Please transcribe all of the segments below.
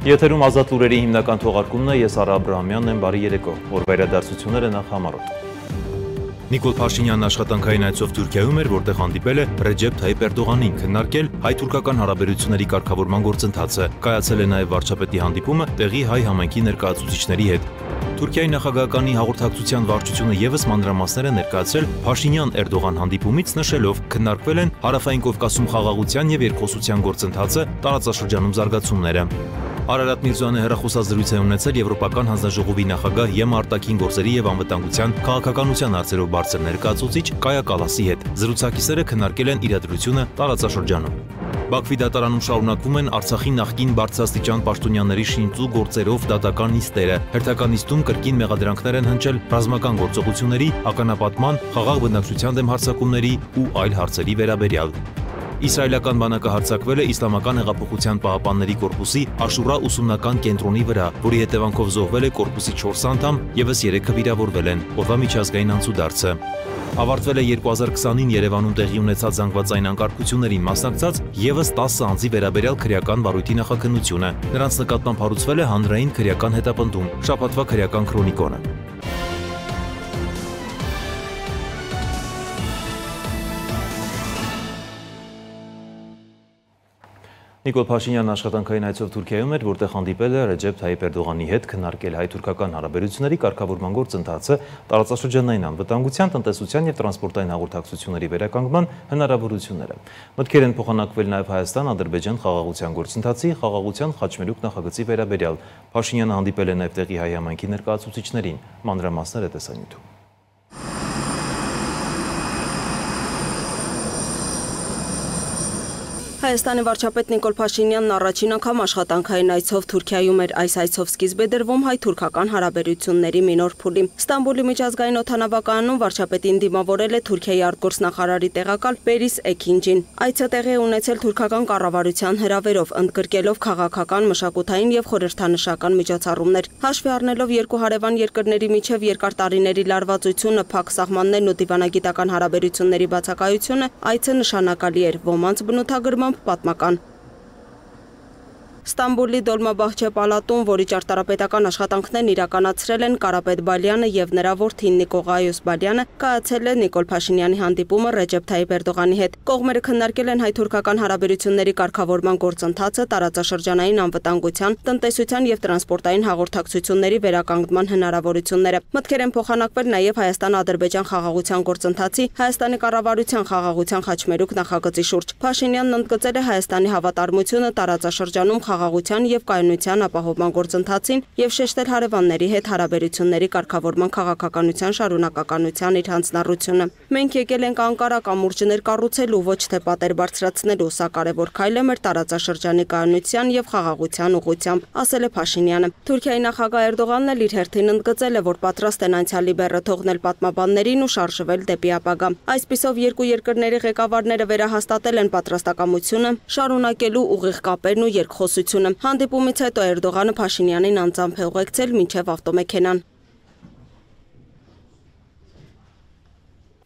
Եթերում ազատ լուրերի հիմնական թողարկումն է, ես Արա Աբրահամյանն եմ, բարի երեկո, որ վերադարձությունները նախ համառոտ։ Նիկոլ Փաշինյանն աշխատանքային այցով Թուրքիայում էր, որտեղ հանդիպել է Ռեջեփ Թայիփ Էրդողանին, քննարկել հայ-թուրքական հարաբերությունների կարգավորման գործընթացը, կայացել է նաև վարչապետի հանդիպումը տեղի հայ համայնքի ներկայացուցիչների հետ։ Թուրքիայի նախագահականի հաղորդակցության վարչությունը ևս մանրամասներ է ներկայացրել Փաշինյան-Էրդողան հանդիպումից, նշելով քննարկվել են Հարավային Կովկասում խաղաղության և երկխոսության գործընթացը, տարածաշրջանում զարգացումները։ Արարատ Միրզոյանը հեռախոսազրույց է ունեցել Եվրոպական հանձնաժողովի նախագահ ԵՄ արտաքին գործերի և անվտանգության քաղաքականության հարցերով բարձր ներկայացուցիչ Կայա Կալասի հետ։ Զրուցակիցները քննարկել են իրադրությունը տարածաշրջանում։ Բաքվի դատարանում շարունակվում են Արցախի նախկին բարձրաստիճան պաշտոնյաների շինծու գործերով դատական նիստերը։ Հերթական նիստում կրկին մեղադրանքներ են հնչել ռազմական գործողությունների, ականապատման, խաղաղ բնակչության դեմ հարձակումների ու այլ հարցերի վերաբերյալ։ Իսրայելական բանակը հարձակվել է Իսլամական հեղափոխության պահապանների կորպուսի Աշուրա ուսումնական կենտրոնի վրա, որի հետևանքով զոհվել է կորպուսի 4 անդամ, ևս 3-ը վիրավորվել են։ Օրվա միջազգային անցուդարձը։ Ավարտվել է 2020-ին Երևանում տեղի ունեցած զանգվածային անկարգություններին մասնակցած ևս 10 անձի վերաբերյալ քրեական վարույթի նախաքննությունը։ Նրանց նկատմամբ հարուցվել է հանրային քրեական հետապնդում, շաբաթվա քրեական քրոնիկոնը։ Նիկոլ Փաշինյանն աշխատանքային այցով Թուրքիայում էր, որտեղ հանդիպել է Ռեջեփ Թայիփ Էրդողանի հետ, քննարկել հայ-թուրքական հարաբերությունների կարգավորման գործընթացը, տարածաշրջանային անվտանգության, տնտեսության և տրանսպորտային հաղորդակցությունների վերականգնման հնարավորությունները։ Մտքեր են փոխանակվել նաև Հայաստան-Ադրբեջան խաղաղության գործընթացի, խաղաղության խաչմերուկ նախագծի վերաբերյալ։ Փաշինյանը հանդիպել է նաև տեղի հայ համայնքի ներկայացուցիչներին։ Մանրամասները տեսանյութում։ Հայաստանի վարչապետ Նիկոլ Փաշինյանն առաջին անգամ աշխատանքային այցով Թուրքիայում էր։ Այս այցով սկիզբ է դրվում հայ-թուրքական հարաբերությունների մի նոր փուլի։ Ստամբուլի միջազգային օդանավակայանում վարչապետին դիմավորել է Թուրքիայի արտգործնախարարի տեղակալ Պերիս Էքինջին։ Այցը տեղի է ունեցել թուրքական կառավարության հրավերով, ընդգրկելով քաղաքական, մշակութային և խորհրդանշական միջոցառումներ։ Հաշվի առնելով երկու հարևան երկրների միջև երկար տարիների լարվածությունը, փակ սահմաններն ու դիվանագիտական հարաբերությունների բացակայությունը, այցը նշանակալի էր, ոմանց բնութագրմամբ պատմական։ Ստամբուլի Դոլմաբահչե պալատում, որի ճարտարապետական աշխատանքներն իրականացրել են Կարապետ Բալյանը և նրա որդին Նիկողայոս Բալյանը, կայացել է Նիկոլ Փաշինյանի հանդիպումը Ռեջեփ Թայիփ Էրդողանի հետ։ Կողմերը քննարկել են հայ-թուրքական հարաբերությունների կարգավորման գործընթացը, տարածաշրջանային անվտանգության, տնտեսության և տրանսպորտային հաղորդակցությունների վերականգնման հնարավորությունները։ Մտքեր են փոխանակվել նաև Հայաստան-Ադրբեջան խաղաղության գործընթացի, Հայաստանի կառավարության խաղաղության խաչմերուկ նախագծի շուրջ։ Փաշինյանն ընդգծել է Հայաստանի հավատարմությունը տարածաշրջանում խաղաղության և կայունության ապահովման գործընթացին և շեշտել հարևանների հետ հարաբերությունների կարգավորման քաղաքականության շարունակականության իր հանձնառությունը։ Մենք եկել ենք Անկարա կամուրջներ կառուցելու, ոչ թե պատեր բարձրացնելու, սա կարևոր քայլ է մեր տարածաշրջանի կայունության և խաղաղության ուղղությամբ, ասել է Փաշինյանը։ Թուրքիայի նախագահ Էրդողանն էլ իր հերթին ընդգծել է, որ պատրաստ են անցյալի բեռը թողնել պատմաբաններին ու շարժվել դեպի ապագա։ Այսպիսով երկու երկրների ղեկավարները վերահաստատել են պատրաստակամությունը շարունակելու ուղիղ կապերն ու երկխոսությունը։ Հանդիպումից հետո Էրդողանը Փաշինյանին անձամբ է ուղեկցել մինչև ավտոմեքենան։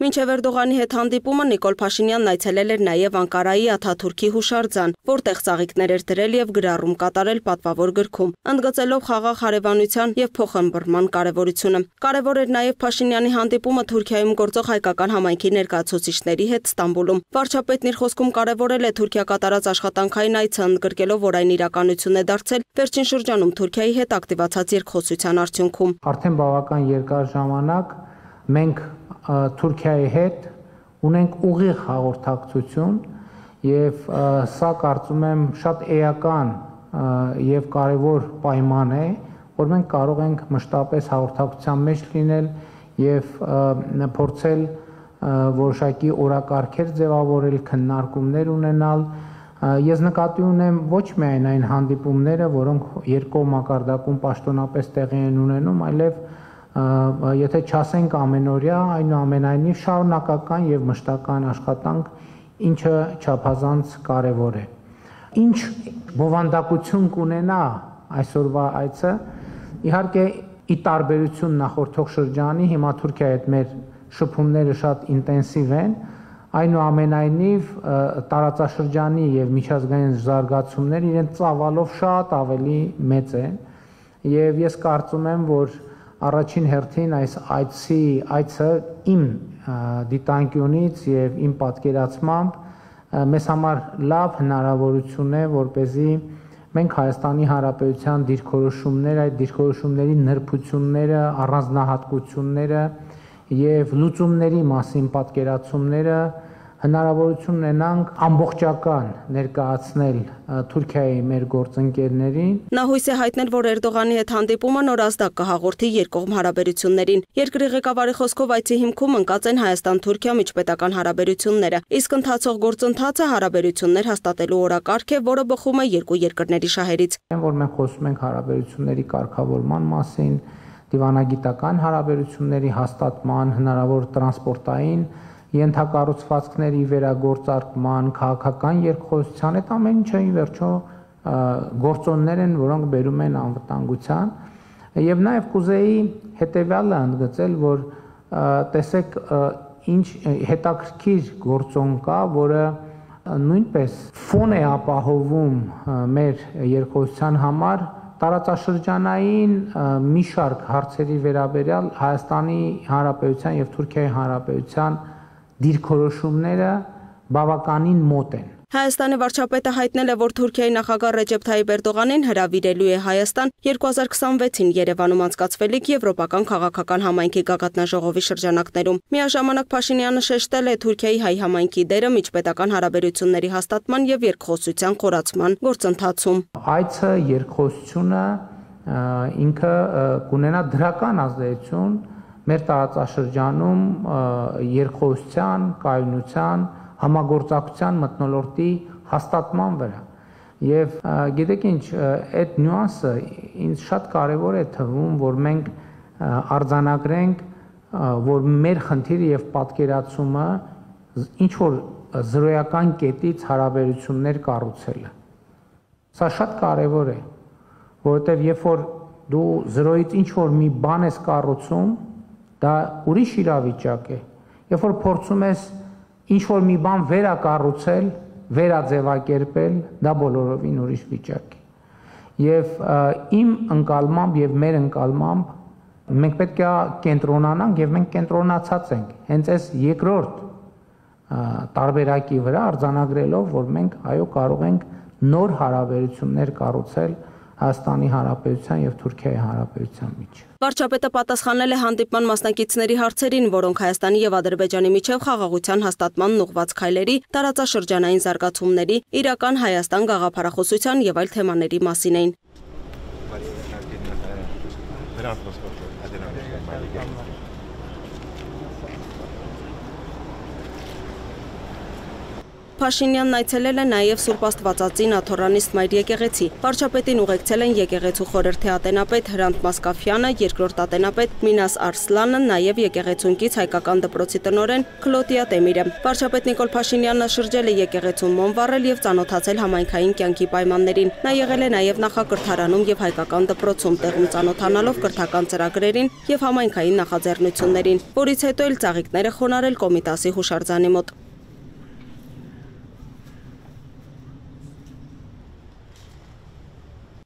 Մինչև Էրդողանի հետ հանդիպումը Նիկոլ Փաշինյանն այցելել էր նաև Անկարայի Աթաթուրքի հուշարձան, որտեղ ծաղիկներ էր դրել և գրառում կատարել պատվավոր գրքում, ընդգծելով խաղաղ հարևանության և փոխըմբռնման կարևորությունը։ Կարևոր էր նաև Փաշինյանի հանդիպումը Թուրքիայում գործող հայկական համայնքի ներկայացուցիչների հետ Ստամբուլում։ Վարչապետն իր խոսքում կարևորել է Թուրքիա կատարած աշխատանքային այցը, ընդգրկելով, որ այն իրականություն է դարձել վերջին շրջանում Թուրքիայի հետ ակտիվացած երկխոսության արդյունքում։ Արդեն բավական երկար ժամանակ մենք Թուրքիայի հետ ունենք ուղիղ հաղորդակցություն և սա կարծում եմ շատ էական և կարևոր պայման է, որ մենք կարող ենք մշտապես հաղորդակցության մեջ լինել և փորձել որոշակի օրակարգեր ձևավորել, քննարկումներ ունենալ։ Ես նկատի ունեմ ոչ միայն այն հանդիպումները, որոնք երկկողմ մակարդակում պաշտոնապես տեղի են ունենում, այլև եթե չասենք ամենօրյա, այնուամենայնիվ շարունակական և մշտական աշխատանք, ինչը չափազանց կարևոր է։ Ինչ բովանդակություն կունենա այսօրվա այցը, իհարկե ի տարբերություն նախորդող շրջանի, հիմա Թուրքիայի հետ մեր շփումները շատ ինտենսիվ են, Այնուամենայնիվ տարածաշրջանի եւ միջազգային զարգացումները իրենց ծավալով շատ ավելի մեծ են եւ ես կարծում եմ, որ առաջին հերթին այս այցը իմ դիտանկյունից եւ իմ պատկերացմամբ մեզ համար լավ հնարավորություն է, որպեսզի մենք Հայաստանի Հանրապետության դիրքորոշումները, այդ դիրքորոշումների նրբությունները, առանձնահատկությունները եւ լուծումների մասին պատկերացումները հնարավորություն ունենանք ամբողջական ներկայացնել Թուրքիայի մեր գործընկերներին։ Նա հույս է հայտնել, որ Էրդողանի հետ հանդիպումը նոր ազդակ կհաղորդի երկկողմ հարաբերություններին։ Երկրի ղեկավարի խոսքով այցի հիմքում ընկած են Հայաստան-Թուրքիա միջպետական հարաբերությունները, իսկ ընթացող գործընթացը հարաբերություններ հաստատելու օրակարգ է, որը բխում է երկու երկրների շահերից։ Որ մենք խոսում ենք հարաբերությունների կարգավորման մասին, դիվանագիտական հարաբերությունների հաստատման, հնարավոր տրանսպորտային ենթակառուցվածքների վերագործարկման, քաղաքական երկխոսության, այդ ամեն ինչը ի վերջո գործոններ են, որոնք բերում են անվտանգության, եւ նաեւ կուզեի հետեւյալը ընդգծել, որ տեսեք ինչ հետաքրքիր գործոն կա, որը նույնպես ֆոն է ապահովում մեր երկխոսության համար տարածաշրջանային մի շարք հարցերի վերաբերյալ Հայաստանի Հանրապետության եւ Թուրքիայի Հանրապետության դիրքորոշումները բավականին մոտ են։ Հայաստանի վարչապետը հայտնել է, որ Թուրքիայի նախագահ Ռեջեփ Թայիփ Էրդողանին հրավիրելու է Հայաստան 2026-ին Երևանում անցկացվելիք Եվրոպական քաղաքական համայնքի գագաթնաժողովի շրջանակներում։ Միաժամանակ Փաշինյանը շեշտել է Թուրքիայի հայ համայնքի դերը միջպետական հարաբերությունների հաստատման եւ երկխոսության խորացման գործընթացում։ Այցը երկխոսությունը ինքը կունենա դրական ազդեցություն մեր տարածաշրջանում երկխոսության, կայունության, համագործակցության մթնոլորտի հաստատման վրա։ Եվ գիտեք ինչ, այդ նյուանսը ինձ շատ կարևոր է թվում, որ մենք արձանագրենք, որ մեր խնդիրը եւ պատկերացումը ինչ որ զրոյական կետից հարաբերություններ կառուցելը։ Սա շատ կարևոր է, որովհետեւ երբ որ դու զրոյից ինչ որ մի բան ես կառուցում, դա ուրիշ իրավիճակ է։ Երբ որ փորձում ես ինչ որ մի բան վերակառուցել, վերաձևակերպել, դա բոլորովին ուրիշ վիճակ է։ Եվ իմ ընկալմամբ եւ մեր ընկալմամբ մենք պետք է կենտրոնանանք եւ մենք կենտրոնացած ենք հենց այս երկրորդ տարբերակի վրա արձանագրելով, որ մենք այո կարող ենք նոր հարաբերություններ կառուցել Հայաստանի Հանրապետության եւ Թուրքիայի Հանրապետության միջեւ։ Վարչապետը պատասխանել է հանդիպման մասնակիցների հարցերին, որոնք Հայաստանի եւ Ադրբեջանի միջև խաղաղության հաստատման ուղղված քայլերի, տարածաշրջանային զարգացումների, իրական Հայաստան գաղափարախոսության եւ այլ թեմաների մասին էին։ Փաշինյանն այցելել է նաև Սուրբ Աստվածածին Աթոռանիստ Մայր եկեղեցի։ Վարչապետին ուղեկցել են եկեղեցու խորհրդի ատենապետ Հրանտ Մասկաֆյանը, երկրորդ ատենապետ Մինաս Արսլանը, նաև եկեղեցունքից հայկական դպրոցի տնօրեն Քլոտիա Տեմիրը։ Վարչապետ Նիկոլ Փաշինյանը շրջել է եկեղեցուն մոմ վառել եւ ծանոթացել համայնքային կյանքի պայմաններին։ Նա եղել է նաև նախակրթարանում եւ հայկական դպրոցում, տեղում ծանոթանալով կրթական ծրագրերին եւ համայնքային նախաձեռնություններին, որից հետո էլ ծաղիկները խոնարել Կոմիտասի հուշարձանի մոտ։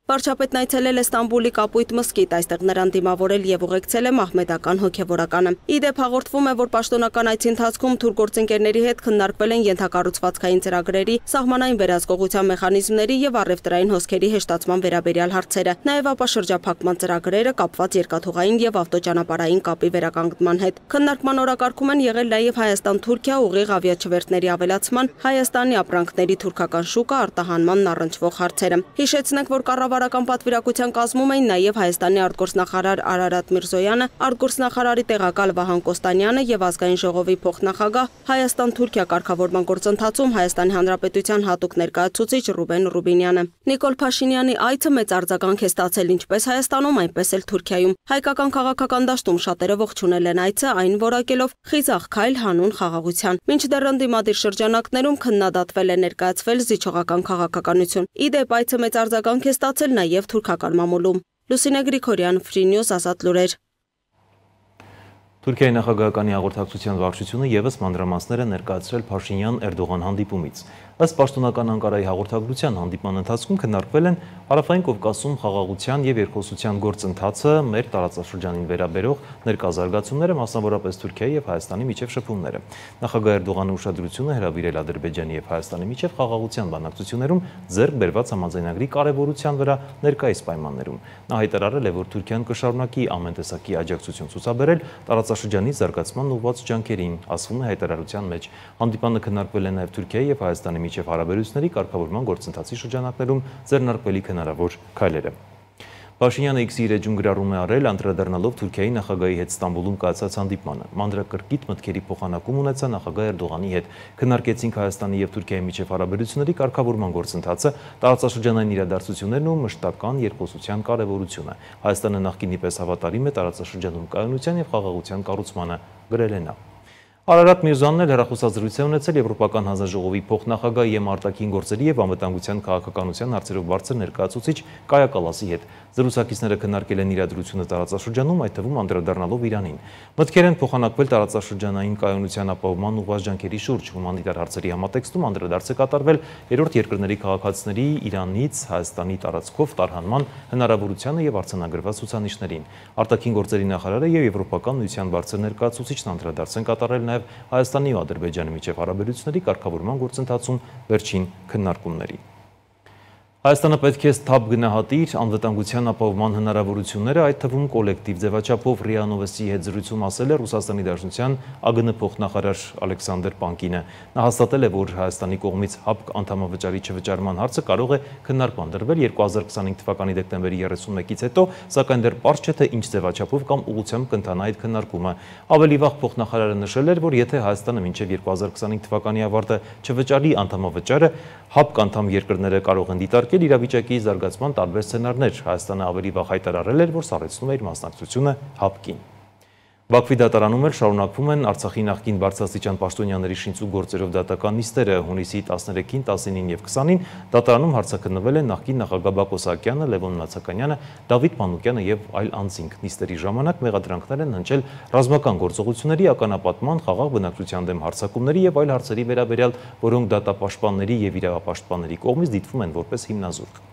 Վարչապետն այցելել է Ստամբուլի Կապույտ մզկիթ, այստեղ նրան դիմավորել եւ ուղեկցել է մահմեդական հոգեվորականը։ Իդեպ հաղորդվում է, որ պաշտոնական այցի ընթացքում թուրք գործընկերների հետ քննարկվել են ենթակառուցվածքային ծրագրերի, սահմանային վերահսկողության մեխանիզմների եւ առևտրային հոսքերի հեշտացման վերաբերյալ հարցերը, նաեւ ապաշրջափակման ծրագրերը կապված երկաթուղային եւ ավտոճանապարհային կապի վերականգնման հետ։ Քննարկման օրակարգում են եղել նաեւ Հայաստան-Թուրքիա ուղիղ ավիաչվերթների ավելացման, Հայաստանի ապրանքների թուրքական շուկա արտահանմանն առնչվող հարցերը։ Հիշեցնենք, որ Կառավարական պատվիրակության կազմում էին նաև Հայաստանի արտգործնախարար Արարատ Միրզոյանը, արտգործնախարարի տեղակալ Վահան Կոստանյանը եւ ազգային ժողովի փոխնախագահ Հայաստան-Թուրքիա կարգավորման գործընթացում Հայաստանի Հանրապետության հատուկ ներկայացուցիչ Ռուբեն Ռուբինյանը։ Նիկոլ Փաշինյանի այցը մեծ արձագանք է ստացել ինչպես Հայաստանում, այնպես էլ Թուրքիայում։ Հայկական քաղաքական դաշտում շատերը ողջունել են այցը, այն որակելով խիզախ քայլ հանուն խաղաղության։ Մինչդեռ ընդդիմադիր շրջանակներում քննադատվել է ներկայացվել զիջողական քաղաքականություն։ Իդեպ այցը մեծ արձագանք է ստացել նաև թուրքական մամուլում։ Լուսինե Գրիգորյան, Free News, Ազատ լուրեր։ Թուրքիայի նախագահականի հաղորդակցության վարչությունը ևս մանրամասներ է ներկայացրել Փաշինյան-Էրդողան հանդիպումից։ Ըստ պաշտոնական Անկարայի հաղորդակցության հանդիպման ընթացքում քննարկվել են Հարավային Կովկասում խաղաղության և երկխոսության գործընթացը, մեր տարածաշրջանին վերաբերող ներկազարգացումները, մասնավորապես Թուրքիայի և Հայաստանի միջև շփումները։ Նախագահ Էրդողանի ուշադրությունը հրավիրել Ադրբեջանի և Հայաստանի միջև խաղաղության բանակցություններում ձեռք բերված համաձայնագրի կարևորության վրա ներկայիս պայմաններում։ Նա հայտարարել է, որ Թուրքիան կշարունակի ամեն տեսակի աջակցություն ցուցաբերել տարածաշրջանի զարգացման ուղղված ջանքերին, ասվում է հայտարարության մեջ։ Հանդիպանը քննարկվել է նաև Թուրքիայի և Հայաստանի միջև հարաբերությունների կարգավորման գործընթացի շրջանակներում ձեռնարկվելիք հնարավոր քայլերը։ Փաշինյանը X-ի իր էջում գրառում է արել, անդրադառնալով Թուրքիայի նախագահի հետ Ստամբուլում կայացած հանդիպմանը։ Մանրակրկիտ մտքերի փոխանակում ունեցա նախագահ Էրդողանի հետ։ Քննարկեցինք Հայաստանի և Թուրքիայի միջև հարաբերությունների կարգավորման գործընթացը, տարածաշրջանային իրադարձություններն ու մշտական երկխոսության կարևորությունը։ Հայաստանը նախկինի պես հավատարիմ է տարածաշրջանում կայունության և խաղաղության կառուցմանը, գրել է նա։ Արարատ Միրզոյանն էլ հեռախոսազրույց է ունեցել Եվրոպական հանձնաժողովի փոխնախագահ ԵՄ արտաքին գործերի և անվտանգության քաղաքականության հարցերով բարձր ներկայացուցիչ Կայա Կալասի հետ։ Զրուցակիցները քննարկել են իրադրությունը տարածաշրջանում, այդ թվում անդրադառնալով Իրանին։ Մտքեր են փոխանակվել տարածաշրջանային կայունության ապահովման ուղղված ջանքերի շուրջ։ Հումանիտար հարցերի համատեքստում անդրադարձ է կատարվել երրորդ երկրների քաղաքացիների Իրանից Հայաստանի տարածքով տարհանման հնարավորությանը և արձանագրված ցուցանիշներին։ Արտաքին գործերի նախարարը և Եվրոպական միության բարձր ներկայացուցիչն անդրադարձ են կատարել նաև Հայաստանի ու Ադրբեջանի միջև հարաբերությունների կարգավորման գործընթացում վերջին քննարկումների։ Հայաստանը պետք է սթափ գնահատի իր անվտանգության ապահովման հնարավորությունները, այդ թվում կոլեկտիվ ձևաչափով ՌԻԱ Նովոստիի հետ զրույցում ասել է Ռուսաստանի Դաշնության ԱԳՆ փոխնախարար Ալեքսանդր Պանկինը։ Նա հաստատել է, որ Հայաստանի կողմից ՀԱՊԿ անդամավճարի չվճարման հարցը կարող է քննարկման դրվել 2025 թվականի դեկտեմբերի 31-ից հետո, սակայն դեռ պարզ չէ, թե ինչ ձևաչափով կամ ուղղությամբ կընթանա այդ քննարկումը։ Ավելի վաղ փոխնախարարը նշել էր, որ եթե Հայաստանը մինչև 2025 թվականի ավարտը չվճարի անդամավճարը, ՀԱՊԿ անդամ երկրները կարող են դիտարկել իրավիճակի զարգացման տարբեր սցենարներ։ Հայաստանը ավելի վաղ հայտարարել էր, որ սառեցնում է իր մասնակցությունը ՀԱՊԿ-ին։ Բաքվի դատարանում էլ շարունակվում են Արցախի նախկին բարձրաստիճան պաշտոնյաների շինծու գործերով դատական նիստերը։ Հունիսի 13-ին, 19-ին և 20-ին դատարանում հարցաքննվել են նախկին նախագահ Բակո Սահակյանը, Լևոն Մնացականյանը, Դավիթ Մանուկյանը և այլ անձինք։ Նիստերի ժամանակ մեղադրանքներ են հնչել ռազմական գործողությունների, ականապատման, խաղաղ բնակչության դեմ հարձակումների և այլ հարցերի վերաբերյալ, որոնք դատապաշտպանների և իրավապաշտպանների կողմից դիտվում են որպես հիմնազուրկ։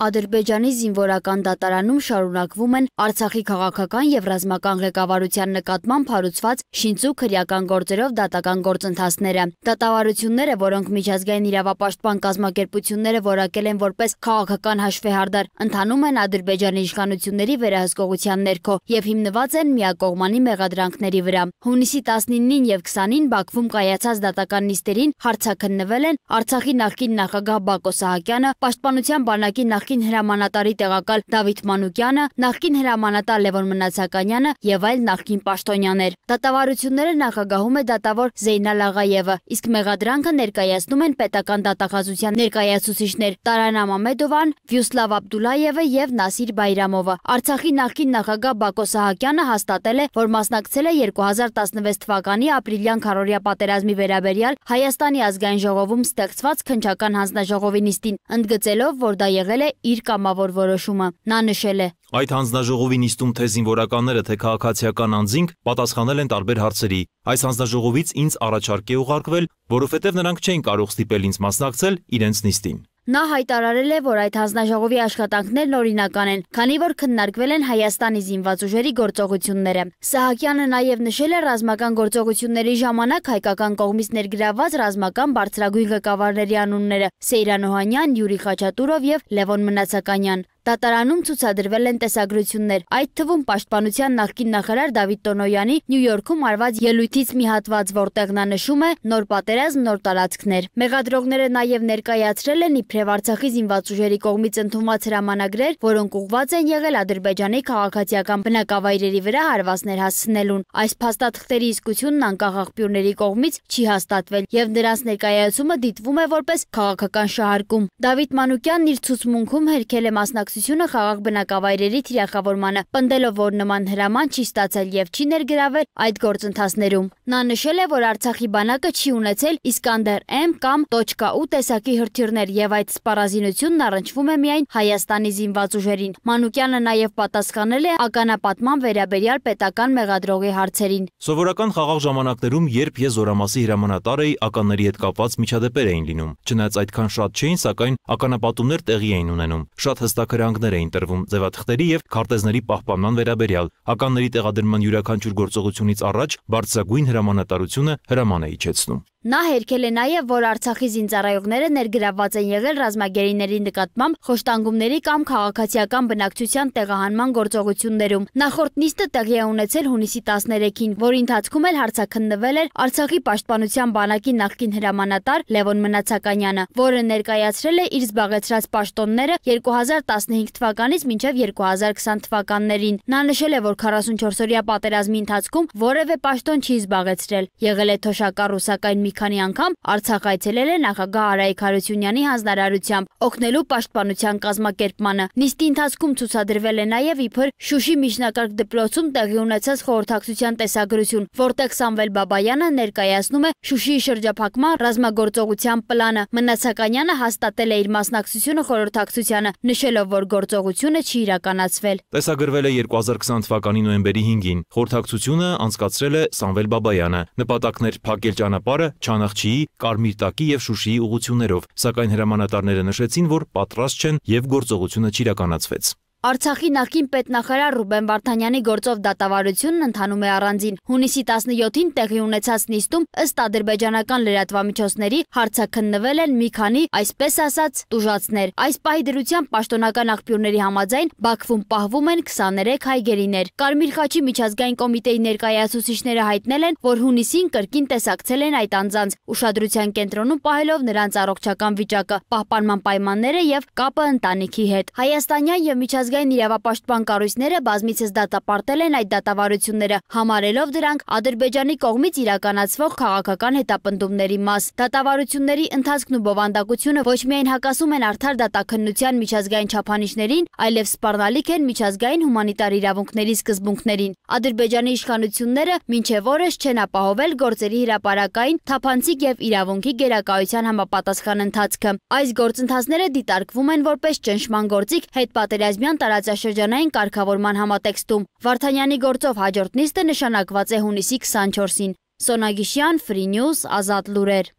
Ադրբեջանի զինվորական դատարանում շարունակվում են Արցախի քաղաքական և ռազմական ղեկավարության նկատմամբ հարուցված շինծու քրեական գործերով դատական գործընթացները։ Դատավարությունները, որոնք միջազգային իրավապաշտպան կազմակերպությունները որակել են որպես քաղաքական հաշվեհարդար, ընթանում են Ադրբեջանի իշխանությունների վերահսկողության ներքո և հիմնված են միակողմանի մեղադրանքների վրա։ Հունիսի 19-ին և 20-ին Բաքվում կայացած դատական նիստերին հարցաքննվել են Արցախի նախկին նախագահ Բակո Սահակյանը, Պաշտպանության բանակի նախկին հրամանատարի տեղակալ Դավիթ Մանուկյանը, նախկին հրամանատար Լևոն Մնացականյանը և այլ նախկին պաշտոնյաներ։ Դատավարությունները նախագահում է դատավոր Զեյնալ Աղայևը, իսկ մեղադրանքը ներկայացնում են պետական դատախազության ներկայացուցիչներ Տարանա Մամեդովան, Վյուսլավ Աբդուլայևը և Նասիր Բայրամովը։ Արցախի նախկին նախագահ Բակո Սահակյանը հաստատել է, որ մասնակցել է 2016 թվականի ապրիլյան քառօրյա պատերազմի վերաբերյալ Հայաստանի ազգային ժողովում ստեղծված քննչական հանձնաժողովի նիստին, ընդգծելով, որ դա եղել է իր կամավոր որոշումը։ Նա նշել է. Այդ հանձնաժողովի նիստում թե զինվորականները, թե քաղաքացիական անձինք պատասխանել են տարբեր հարցերի։ Այս հանձնաժողովից ինձ առաջարկ է ուղարկվել, որովհետև նրանք չէին կարող ստիպել ինձ մասնակցել իրենց նիստին։ Նա հայտարարել է, որ այդ հանձնաժողովի աշխատանքներն օրինական են, քանի որ քննարկվել են Հայաստանի զինված ուժերի գործողությունները։ Սահակյանը նաև նշել է ռազմական գործողությունների ժամանակ հայկական կողմից ներգրավված ռազմական բարձրագույն ղեկավարների անունները՝ Սեյրան Օհանյան, Յուրի Խաչատուրով և Լևոն Մնացականյան։ Դատարանում ցուցադրվել են տեսագրություններ, այդ թվում Պաշտպանության նախկին նախարար Դավիթ Տոնոյանի Նյու Յորքում արված ելույթից մի հատված, որտեղ նա նշում է նոր պատերազմ, նոր տարածքներ։ Մեղադրողները նաև ներկայացրել են իբրև Արցախի զինված ուժերի կողմից ընդունված հրամանագրեր, որոնք ուղղված են եղել Ադրբեջանի քաղաքացիական բնակավայրերի վրա հարվածներ հասցնելուն։ Այս փաստաթղթերի իսկությունն անկախ աղբյուրների կողմից չի հաստատվել և նրանց ներկայացումը դիտվում է որպես քաղաքական շահարկում։ Դավիթ Մանուկյանն իր ցուցմունքում հերքել է մասնակցել մասնակցությունը խաղաղ բնակավայրերի թիրախավորմանը, պնդելով, որ նման հրաման չի ստացել եւ չի ներգրավել այդ գործընթացներում։ Նա նշել է, որ Արցախի բանակը չի ունեցել Իսկանդեր-M կամ .U տեսակի հրթիռներ եւ այդ սպառազինությունն առնչվում է միայն Հայաստանի զինված ուժերին։ Մանուկյանը նաեւ պատասխանել է ականապատման վերաբերյալ պետական մեղադրողի հարցերին։ Սովորական խաղաղ ժամանակներում, երբ ես զորամասի հրամանատար էի, ականների հետ կապված միջադեպեր էին լինում։ Չնայած այդքան շատ չէին, սակայն ականապատումներ տեղի էին ունենում։ Շատ հստակ հրահանգներ էին տրվում ձևաթղթերի եւ քարտեզների պահպանման վերաբերյալ։ Ականների տեղադրման յուրաքանչյուր գործողությունից առաջ բարձրագույն հրամանատարությունը հրաման է իջեցնում։ Նա հերքել է նաև, որ Արցախի զինծառայողները ներգրավված են եղել ռազմագերիների նկատմամբ խոշտանգումների կամ քաղաքացիական բնակչության տեղահանման գործողություններում։ Նախորդ նիստը տեղի է ունեցել հունիսի 13-ին, որի ընթացքում էլ հարցաքննվել էր Արցախի պաշտպանության բանակի նախկին հրամանատար Լևոն Մնացականյանը, որը ներկայացրել է իր զբաղեցրած պաշտոնները 2015 թվականից մինչև 2020 թվականներին։ Նա նշել է, որ 44-օրյա պատերազմի ընթացքում որևէ պաշտոն չի զբաղեցրել, եղել է թոշակառու, սակայն քանի անգամ Արցախ այցելել է նախագահ Արայիկ Հարությունյանի հանձնարարությամբ, օգնելու պաշտպանության կազմակերպմանը։ Նիստի ընթացքում ցուցադրվել է նաև իբր Շուշի միջնակարգ դպրոցում տեղի ունեցած խորհրդակցության տեսագրություն, որտեղ Սամվել Բաբայանը ներկայացնում է Շուշիի շրջափակման ռազմագործողության պլանը։ Մնացականյանը հաստատել է իր մասնակցությունը խորհրդակցությանը, նշելով, որ գործողությունը չի իրականացվել։ Տեսագրվել է 2020 թվականի նոյեմբերի 5-ին։ Խորհրդակցությունը անցկացրել է Սամվել Բաբայանը։ Նպատակներ փակել ճանապարհը Չանախչիի, Կարմիր տակի եւ Շուշիի ուղղություններով, սակայն հրամանատարները նշեցին, որ պատրաստ չեն եւ գործողությունը չիրականացվեց։ Արցախի նախկին պետնախարար Ռուբեն Վարդանյանի գործով դատավարությունն ընթանում է առանձին։ Հունիսի 17-ին տեղի ունեցած նիստում ըստ ադրբեջանական լրատվամիջոցների հարցաքննվել են մի քանի, այսպես ասած, տուժածներ։ Այս պահի դրությամբ պաշտոնական աղբյուրների համաձայն Բաքվում պահվում են 23 հայգերիներ։ Կարմիր խաչի միջազգային կոմիտեի ներկայացուցիչները հայտնել են, որ հունիսին կրկին տեսակցել են այդ անձանց, ուշադրության կենտրոնում պահելով նրանց առողջական վիճակը, պահպանման պայմանները եւ կապը ընտանիքի հետ։ Հայաստանյան եւ միջազգային իրավապաշտպան կառույցները բազմիցս դատապարտել են այդ դատավարությունները, համարելով դրանք Ադրբեջանի կողմից իրականացվող քաղաքական հետապնդումների մաս։ Դատավարությունների ընթացքն ու բովանդակությունը ոչ միայն հակասում են արդար դատաքննության միջազգային չափանիշներին, այլև սպառնալիք են միջազգային հումանիտար իրավունքների սկզբունքներին։ Ադրբեջանի իշխանությունները մինչև օրս չեն ապահովել գործերի հրապարակային, թափանցիկ եւ իրավունքի գերակայության համապատասխան ընթացքը։ Այս գործընթացները դիտարկվում են որպես ճնշման գործիք հետպատերազմյան տարածաշրջանային կարգավորման համատեքստում։ Վարդանյանի գործով հաջորդ նիստը նշանակված է հունիսի 24-ին։ Սոնա Գիշյան, Free News, Ազատ լուրեր։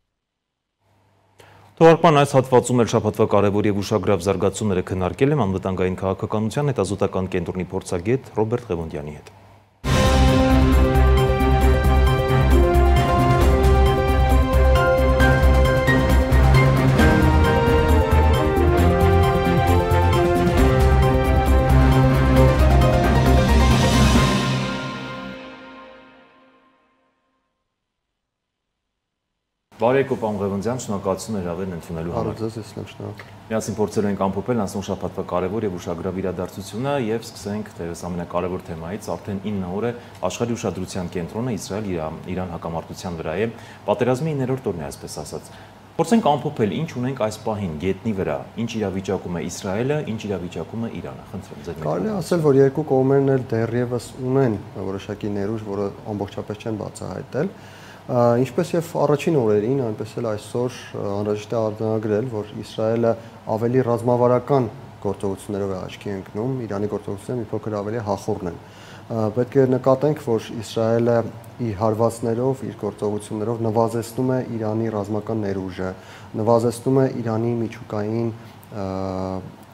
Թողարկման այս հատվածում էլ շաբաթվա կարևոր եւ ուշագրավ զարգացումները քննարկել եմ անվտանգային քաղաքականության հետազոտական կենտրոնի փորձագետ Ռոբերտ Ղևոնդյանի հետ։ Բարեկո պարոն Ղևոնդյան, շնորհակալություն հրավերն ընդունելու համար։ Ձեզ եմ շնորհակալ։ Միասին փորձել ենք ամփոփել անցնող շաբաթվա կարևոր եւ ուշագրավ իրադարձությունը եւ սկսենք թերևս ամենակարևոր թեմայից, արդեն 9 օր է աշխարհի ուշադրության կենտրոնը Իսրայել-Իրան հակամարտության վրա է, պատերազմի 9-րդ օրն է, այսպես ասած։ Փորձենք ամփոփել, ինչ ունենք այս պահին գետնի վրա, ինչ իրավիճակում է Իսրայելը, ինչ իրավիճակում է Իրանը։ Խնդրեմ ձեր մեկնաբանը։ Կարելի է ասել, որ երկու կողմերն էլ դեռևս ունեն որոշակի ներուժ, որը ամբողջապես չեն բացահայտել։ Ինչպես եւ առաջին օրերին, այնպես էլ այսօր անհրաժեշտ է արձանագրել, որ Իսրայելը ավելի ռազմավարական գործողություններով է աչքի ընկնում, Իրանի գործողությունները մի փոքր ավելի հախուռն են։ Պետք է նկատենք, որ Իսրայելը իր հարվածներով, իր գործողություններով նվազեցնում է Իրանի ռազմական ներուժը, նվազեցնում է Իրանի միջուկային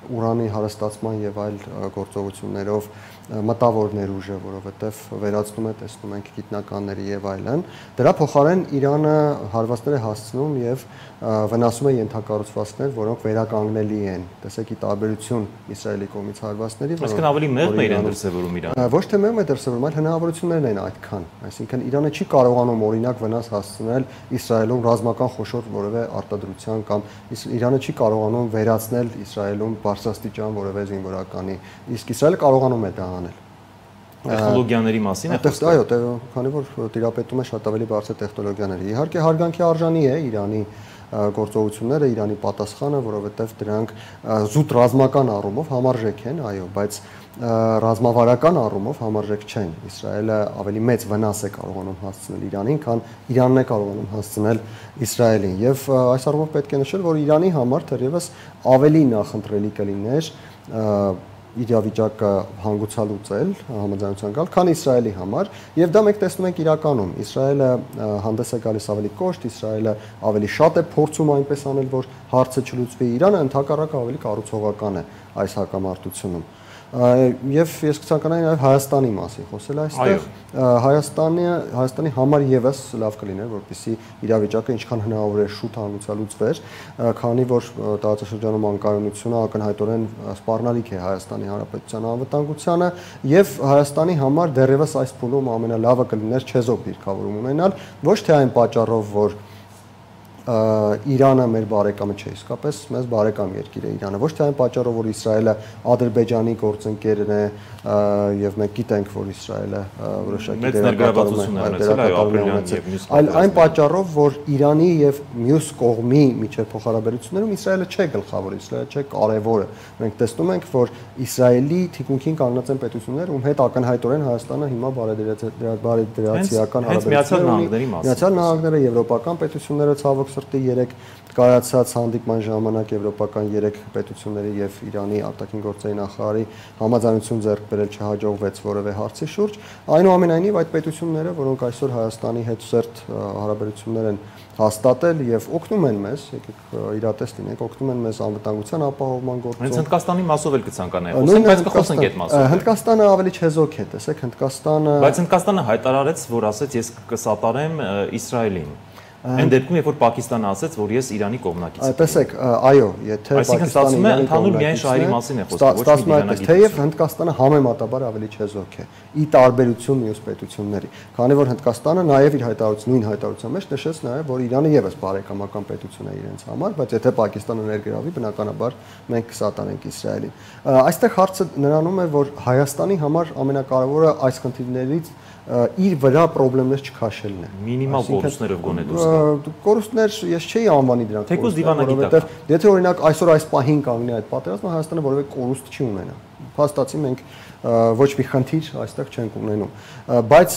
ուրանի հարստացման եւ այլ գործողություններով մտավոր ներուժը, որովհետեւ վերացնում է, տեսնում ենք գիտնականների եւ այլն։ Դրա փոխարեն Իրանը հարվածներ է հասցնում եւ վնասում է ենթակառուցվածքներ, որոնք վերականգնելի են։ Տեսեք, ի տարբերություն Իսրայելի կողմից հարվածների, Այսինքն ավելի մեղմ է իրեն դրսևորում Իրանը։ Ոչ թե մեղմ է դրսևորում, այլ հնարավորություններն են այդքան։ Այսինքն Իրանը չի կարողանում օրինակ վնաս հասցնել Իսրայելում ռազմական խոշոր որևէ արտադրության կամ Իրանը չի կարողանում վերացնել Իսրայելում բարձրաստիճան որևէ զինվորականի, իսկ Իսրայելը կարողանում է դա անել։ Տեխնոլոգիաների մասին է խոսքը։ Այո, քանի որ տիրապետում է շատ ավելի բարձր տեխնոլոգիաների։ Իհարկե հարգանքի արժանի է Իրանի գործողությունները Իրանի պատասխանը, որովհետև դրանք զուտ ռազմական առումով համարժեք են, այո, բայց ռազմավարական առումով համարժեք չեն։ Իսրայելը ավելի մեծ վնաս է կարողանում հասցնել Իրանին, քան Իրանն է կարողանում հասցնել Իսրայելին։ Եվ այս առումով պետք է նշել, որ Իրանի համար թերևս ավելի նախընտրելի կլիներ իրավիճակը հանգուցալուծել, համաձայնության գալ, քան Իսրայելի համար, եւ դա մենք տեսնում ենք իրականում։ Իսրայելը հանդես է գալիս ավելի կոշտ, Իսրայելը ավելի շատ է փորձում այնպես անել, որ հարցը չլուծվի, Իրանը ընդհակառակը ավելի կառուցողական է այս հակամարտությունում։ Եվ ես կցանկանայի նաև Հայաստանի մասին խոսել այստեղ։ Հայաստանի համար եւս լավ կլիներ, որպեսզի իրավիճակը ինչքան հնարավոր է շուտ հանգուցալուծվեր, քանի որ տարածաշրջանում անկայունությունը ակնհայտորեն սպառնալիք է Հայաստանի Հանրապետության անվտանգությանը, եւ Հայաստանի համար դեռևս այս փուլում ամենալավը կլիներ չեզոք դիրքավորում ունենալ, ոչ թե այն պատճառով, որ Իրանը մեր բարեկամը չէ, իսկապես մեզ բարեկամ երկիր է Իրանը, ոչ թե այն պատճառով, որ Իսրայելը Ադրբեջանի գործընկերն է եւ մենք գիտենք, որ Իսրայելը որոշակի դերակատարում է, այլ այն պատճառով, որ Իրանի եւ մյուս կողմի միջև փոխհարաբերություններում Իսրայելը չէ գլխավորը, Իսրայելը չէ կարևորը։ Մենք տեսնում ենք, որ Իսրայելի թիկունքին կանգնած են պետություններ, ում հետ ակնհայտորեն Հայաստանը հիմա բարեդրացիական հարաբերություններ ունի, Միացյալ Նահանգները, եվրոպական պետությունները ցավոք սրտի երեք կայացած հանդիպման ժամանակ եվրոպական 3 պետությունների եւ Իրանի արտաքին գործերի նախարարի համաձայնություն ձեռք բերել չհաջողվեց որևէ հարցի շուրջ։ Այնուամենայնիվ այդ պետությունները, որոնք այսօր Հայաստանի հետ սերտ հարաբերություններ են հաստատել եւ օգնում են մեզ, եկեք իրատես լինենք, օգնում են մեզ անվտանգության ապահովման գործում։ Հենց Հնդկաստանի մասով էլ կցանկանայի խոսենք, բայց կխոսենք այդ մասով։ Հնդկաստանը ավելի չեզոք է, տեսեք, Հնդկաստանը։ Բայց Հնդկաստանը հայտարարեց, որ ասեց ես կսատարեմ Իսրայելին։ Այն դեպքում, երբ որ Պակիստանը ասեց, որ ես Իրանի կողմնակից եմ։ Տեսեք, այո, եթե Պակիստանը ընդհանուր միայն շահերի մասին է խոսքը, ոչ մի Իրանական, թեև Հնդկաստանը համեմատաբար ավելի չեզոք է, ի տարբերություն մյուս պետությունների, քանի որ Հնդկաստանը նաև իր նույն հայտարարության մեջ նշեց նաև, որ Իրանը եւս բարեկամական պետություն է իրենց համար, բայց եթե Պակիստանը ներգրավի, բնականաբար մենք կսատարենք Իսրայելին։ Այստեղ հարցը նրանում է, որ Հայաստանի համար ամենակարևորը այս խնդիրներից իր վրա խնդիրներ չքաշելն է։ Մինիմալ կորուստներով գոնե դուրս գա։ Կորուստներ ես չէի անվանի դրանք, թեկուզ դիվանագիտակ։ Եթե օրինակ այսօր այս պահին կանգնի այդ պատերազմը, Հայաստանը որևէ կորուստ չի ունենա։ Փաստացի մենք ոչ մի խնդիր այստեղ չենք ունենում, բայց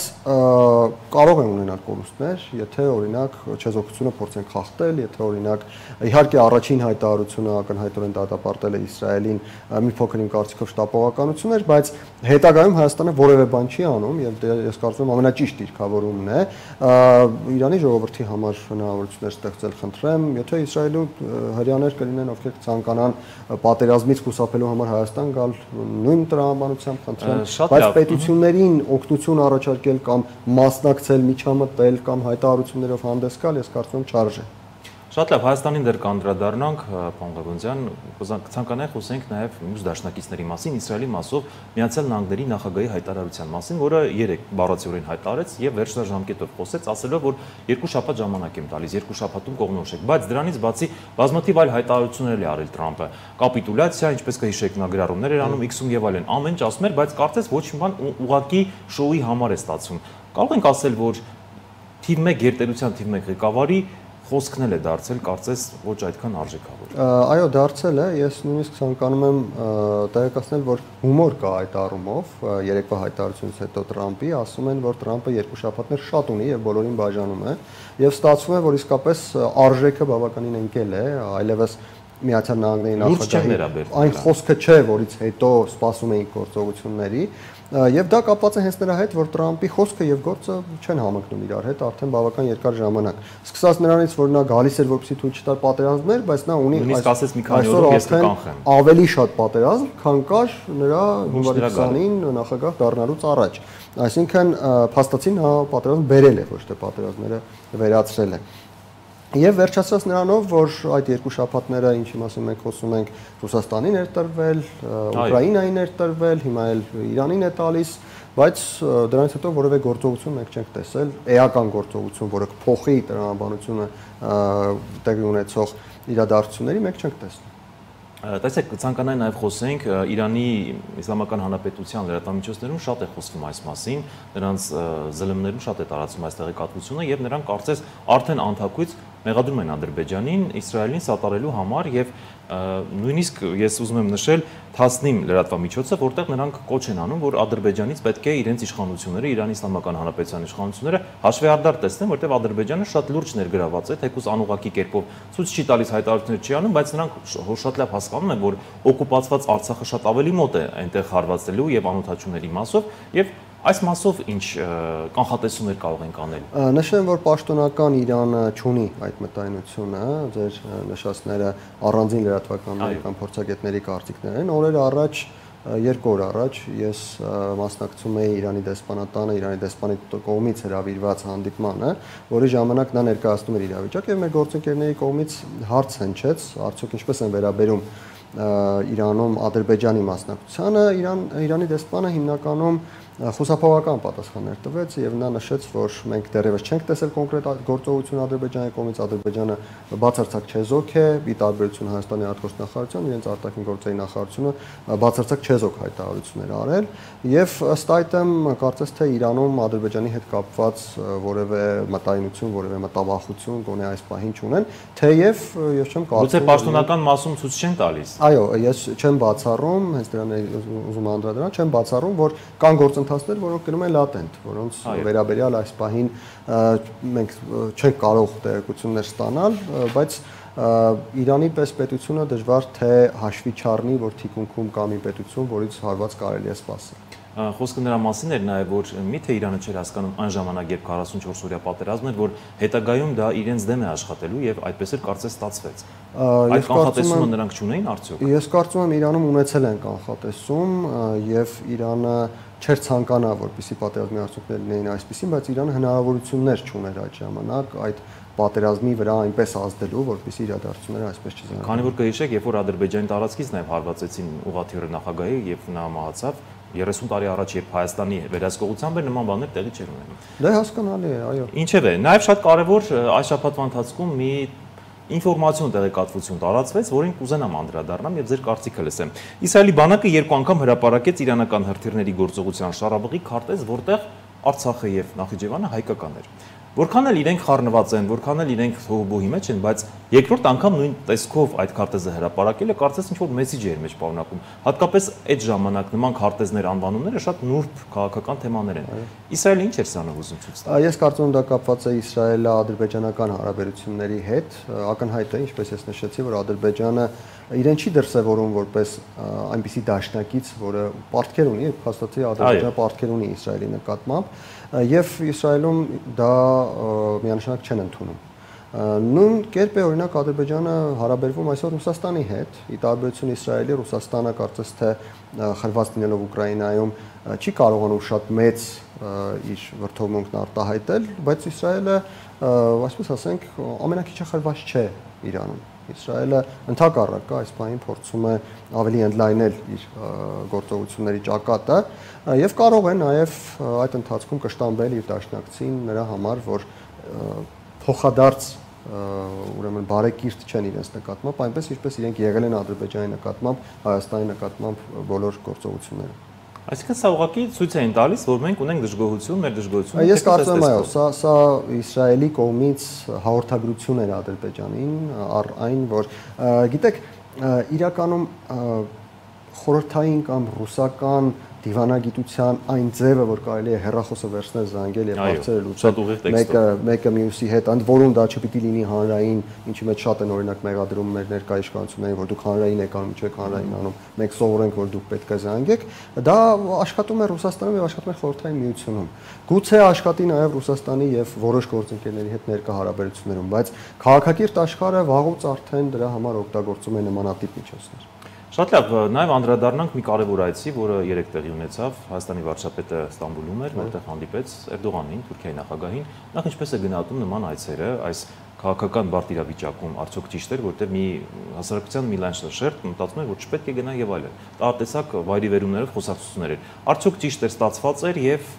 կարող են ունենալ կորուստներ, եթե օրինակ չեզոքությունը փորձեն խախտել, եթե օրինակ իհարկե առաջին հայտարարությունը ակնհայտորեն դատապարտել է Իսրայելին մի փոքր իմ կարծիքով շտապողականություն էր, բայց հետագայում Հայաստանը որևէ բան չի անում եւ ես կարծում եմ ամենաճիշտ դիրքավորումն է Իրանի ժողովրդի համար հնարավորություններ ստեղծել, խնդրեմ, եթե Իսրայելում հрьяաներ կլինեն, ովքեր կցանկանան պատերազմից խուսափելու համար Հայաստան գալ, նույն տրամաբանությամբ խնդրեմ, բայց պետություններին օգնություն առաջարկել կամ մասնակցել, միջամտել կամ հայտարարություններով հանդես գալ, ես կարծում եմ չարժե։ Շատ լավ, Հայաստանին դեռ կանդրադառնանք, պարոն Ղևոնդյան, կցանկանայի խոսենք նաև մյուս դաշնակիցների մասին, Իսրայելի մասով Միացյալ Նահանգների նախագահի հայտարարության մասին, որը 3 բառացիորեն հայտարարեց եւ վերջնաժամկետով խոսեց, ասելով, որ 2 շաբաթ ժամանակ եմ տալիս, 2 շաբաթում կողմնորոշեք, բայց դրանից բացի բազմաթիվ այլ հայտարարություններ է արել Թրամփը, կապիտուլյացիա, ինչպես կհիշեք, նա գրառումներ էր անում X-ում եւ այլն, ամեն ինչ ասում էր, բայց կարծես ոչ մի բան ուղղակի շոուի համար է ստացվում։ Կարող ենք ասել, որ թիվ 1 գերտերության թիվ 1 ղեկավարի խոսքն էլ է դարձել, կարծես ոչ այդքան արժեքավոր։ Այո, դարձել է, ես նույնիսկ ցանկանում եմ տեղեկացնել, որ հումոր կա այդ առումով, երեկվա հայտարարությունից հետո Թրամփի, ասում են, որ Թրամփը 2 շաբաթներ շատ ունի եւ բոլորին բաժանում է, եւ ստացվում է, որ իսկապես արժեքը բավականին ընկել է, այլևս Միացյալ Նահանգների նախագահի այն խոսքը չէ, որից հետո սպասում էինք գործողությունների, եւ դա կապված է հենց նրա հետ, որ Թրամփի խոսքը եւ գործը չեն համընկնում իրար հետ արդեն բավական երկար ժամանակ։ Սկսած նրանից, որ նա գալիս էր, որպեսզի թույլ չտար պատերազմներ, բայց նա ունի այսօր ավելի շատ պատերազմ, քան կար նրա հունվարի 20-ին նախագահ դառնալուց առաջ։ Այսինքն փաստացի նա պատերազմ բերել է, ոչ թե պատերազմները վերացրել է։ Եվ վերջացած նրանով, որ այդ 2 շաբաթները, ինչի մասին մենք խոսում ենք, Ռուսաստանին էր տրվել, Ուկրաինային էր տրվել, հիմա էլ Իրանին է տալիս, բայց դրանից հետո որևէ գործողություն մենք չենք տեսել, էական գործողություն, որը կփոխի տրամաբանությունը տեղի ունեցող իրադարձությունների մենք չենք տեսնում։ Տեսեք, ցանկանայի նաև խոսենք Իրանի Իսլամական Հանրապետության լրատվամիջոցներում շատ է խոսվում այս մասին, նրանց ԶԼՄ-ներում շատ է տարածվում այս տեղեկատվությունը եւ նրանք կարծես արդեն անթակույց մեղադրում են Ադրբեջանին Իսրայելին սատարելու համար եւ նույնիսկ ես ուզում եմ նշել Թասնիմ լրատվամիջոցը, որտեղ նրանք կոչ են անում, որ Ադրբեջանից պետք է իրենց իշխանությունները, Իրանի Իսլամական Հանրապետության իշխանությունները հաշվեհարդար տեսնեն, որտեղ Ադրբեջանը շատ լուրջ ներգրաված է, թեկուզ անուղղակի կերպով ցույց չի տալիս, հայտարարություններ չի անում, բայց նրանք շատ լավ հասկանում են, որ օկուպացված Արցախը շատ ավելի մոտ է այնտեղ հարվածելու եւ անօթաչուների մասով եւ այս մասով ինչ կանխատեսումներ կարող ենք անել։ Նշեմ, որ պաշտոնական Իրանը չունի այդ մտայնությունը, ձեր նշածները առանձին լրատվականների կամ փորձագետների կարծիքներ են։ Օրեր առաջ, 2 օր առաջ ես մասնակցում էի Իրանի դեսպանատանը, Իրանի դեսպանի կողմից հրավիրված հանդիպմանը, որի ժամանակ նա ներկայացնում էր իրավիճակը եւ մեր գործընկերների կողմից հարց հնչեց, արդյոք ինչպես են վերաբերում Իրանում Ադրբեջանի մասնակցությանը, Իրանի դեսպանը հիմնականում խուսափողական պատասխաններ տվեց եւ նա նշեց, որ մենք դեռևս չենք տեսել կոնկրետ գործողություն Ադրբեջանի կողմից, Ադրբեջանը բացարձակ չեզոք է, ի տարբերություն Հայաստանի արտգործնախարարության, իրենց արտաքին գործերի նախարարությունը բացարձակ չեզոք հայտարարություններ արել եւ ըստ այդմ կարծես թե Իրանում Ադրբեջանի հետ կապված որևէ մտայնություն, որևէ մտավախություն գոնե այս պահին չունեն, թեև ես չեմ կարծում Գուցե պաշտոնական մասում ցույց չեն տալիս։ Այո, ես չեմ բացառում, հենց դրան ուզում անդրադառնալ, չեմ բացառում, որ կան գործընթացներ, որոնք գնում են լատենտ, որոնց վերաբերյալ այս պահին մենք չենք կարող տեղեկություններ ստանալ, բայց Իրանի պես պետությունը դժվար թե հաշվի չառնի, որ թիկունքում կա մի պետություն, որից հարված կարելի է սպասել։ Խոսքը նրա մասին էր նաև, որ միթե Իրանը չէր հասկանում այն ժամանակ, երբ 44 օրյա պատերազմն էր, որ հետագայում դա իրենց դեմ է աշխատելու եւ այդպես էլ կարծես ստացվեց։ Այդ կանխատեսումը նրանք չունեին արդյոք։ Ես կարծում եմ Իրանում ունեցել են կանխատեսում եւ Իրանը չէր ցանկանա, որպեսզի պատերազմի արդյունքներն լինեին այսպեսին, բայց Իրանը հնարավորություններ չուներ այդ ժամանակ այդ պատերազմի վրա այնպես ազդելու, որպեսզի իրադարձությունները այսպես չզարգանան։ Քանի որ կհիշեք, երբ որ Ադրբեջանի տարածքից նաև հարվածեցին ուղղաթիռը նախագահի եւ նա մահացավ 30 տարի առաջ, երբ Հայաստանի վերահսկողությամբ էր, նման բաներ տեղի չէր ունենում։ Դա հասկանալի է, այո։ Ինչևէ, նաև շատ կարևոր այս շաբաթվա ընթացքում մի ինֆորմացիոն տեղեկատվություն տարածվեց, որին կուզենամ անդրադառնամ եւ ձեր կարծիքը լսեմ։ Իսրայելի բանակը 2 անգամ հրապարակեց իրանական հրթիռների գործողության շարաբղի քարտեզ, որտեղ Արցախը եւ Նախիջևանը հայկական էր։ Որքան էլ իրենք խառնված են, որքան էլ իրենք հողբոհի մեջ են, բայց երկրորդ անգամ նույն տեսքով այդ քարտեզը հրապարակելը կարծես ինչ-որ մեսիջ էր մեջ պարունակում։ Հատկապես այդ ժամանակ նման քարտեզներ անվանումները շատ նուրբ քաղաքական թեմաներ են։ Իսրայելը ինչ էր սրանով ուզում ցույց տալ։ Ես կարծում եմ դա կապված է Իսրայելա-ադրբեջանական հարաբերությունների հետ։ Ակնհայտ է, ինչպես ես նշեցի, որ Ադրբեջանը իրեն չի դրսևորում որպես այնպիսի դաշնակից, որը պարտքեր ունի, հաստատի Ադրբեջանը պարտքեր ունի Իսրայելի նկատմամբ, եւ Իսրայելում դա միանշանակ չեն ընդունում։ Նույն կերպ է օրինակ Ադրբեջանը հարաբերվում այսօր Ռուսաստանի հետ, ի տարբերություն Իսրայելի, Ռուսաստանը կարծես թե խրված լինելով Ուկրաինայում չի կարողանում շատ մեծ իր վրթովմունքն արտահայտել, բայց Իսրայելը, այսպես ասենք, ամենակիչը խրված չէ Իրանում։ Իսրայելը ընդհակառակը այս բանին փորձում է ավելի ընդլայնել իր գործողությունների ճակատը եւ կարող է նաեւ այդ ընթացքում կշտամբել իր դաշնակցին նրա համար, որ փոխադարձ ուրեմն բարեկիրթ չեն իրենց նկատմամբ, այնպես ինչպես իրենք եղել են Ադրբեջանի նկատմամբ, Հայաստանի նկատմամբ բոլոր գործողություններում։ Այսինքն սա ուղղակի ցույց էին տալիս, որ մենք ունենք դժգոհություն, մեր դժգոհությունը։ Ես կարծում եմ, այո, սա Իսրայելի կողմից հաղորդագրություն էր Ադրբեջանին, առ այն, որ գիտեք, իրականում խորհրդային կամ ռուսական դիվանագիտության այն ձևը, որ կարելի է հեռախոսը վերցնել, զանգել եւ հարցերը լուծել մեկը մյուսի հետ, ընդ որում դա չպիտի լինի հանրային, ինչի մեջ շատ են օրինակ մեղադրում մեր ներկայ իշխանություններին, որ դուք հանրային եք անում, չեք հանրային անում, մենք սովորենք, որ դուք պետք է զանգեք, դա աշխատում է Ռուսաստանում եւ աշխատում է Խորհրդային Միությունում։ Գուցե աշխատի նաեւ Ռուսաստանի եւ որոշ գործընկերների հետ ներկա հարաբերություններում, բայց քաղաքակիրթ աշխարհը վաղուց արդեն դրա համար օգտագործում է նմանատիպ միջոցներ։ Շատ լավ, նաև անդրադառնանք մի կարևոր այցի, որը երեք տեղի ունեցավ, Հայաստանի վարչապետը Ստամբուլում էր, որտեղ հանդիպեց Էրդողանին, Թուրքիայի նախագահին, նախ ինչպես է գնահատում նման այցերը, այս քաղաքական բարդ իրավիճակում արդյոք ճիշտ էր, որտեղ մի հասարակության մի լայն շերտ մտածում էր, որ չպետք է գնա եւ այլն։ Տարատեսակ վայրիվերումներով խոսակցություններ էր։ Արդյոք ճիշտ էր ստացված էր եւ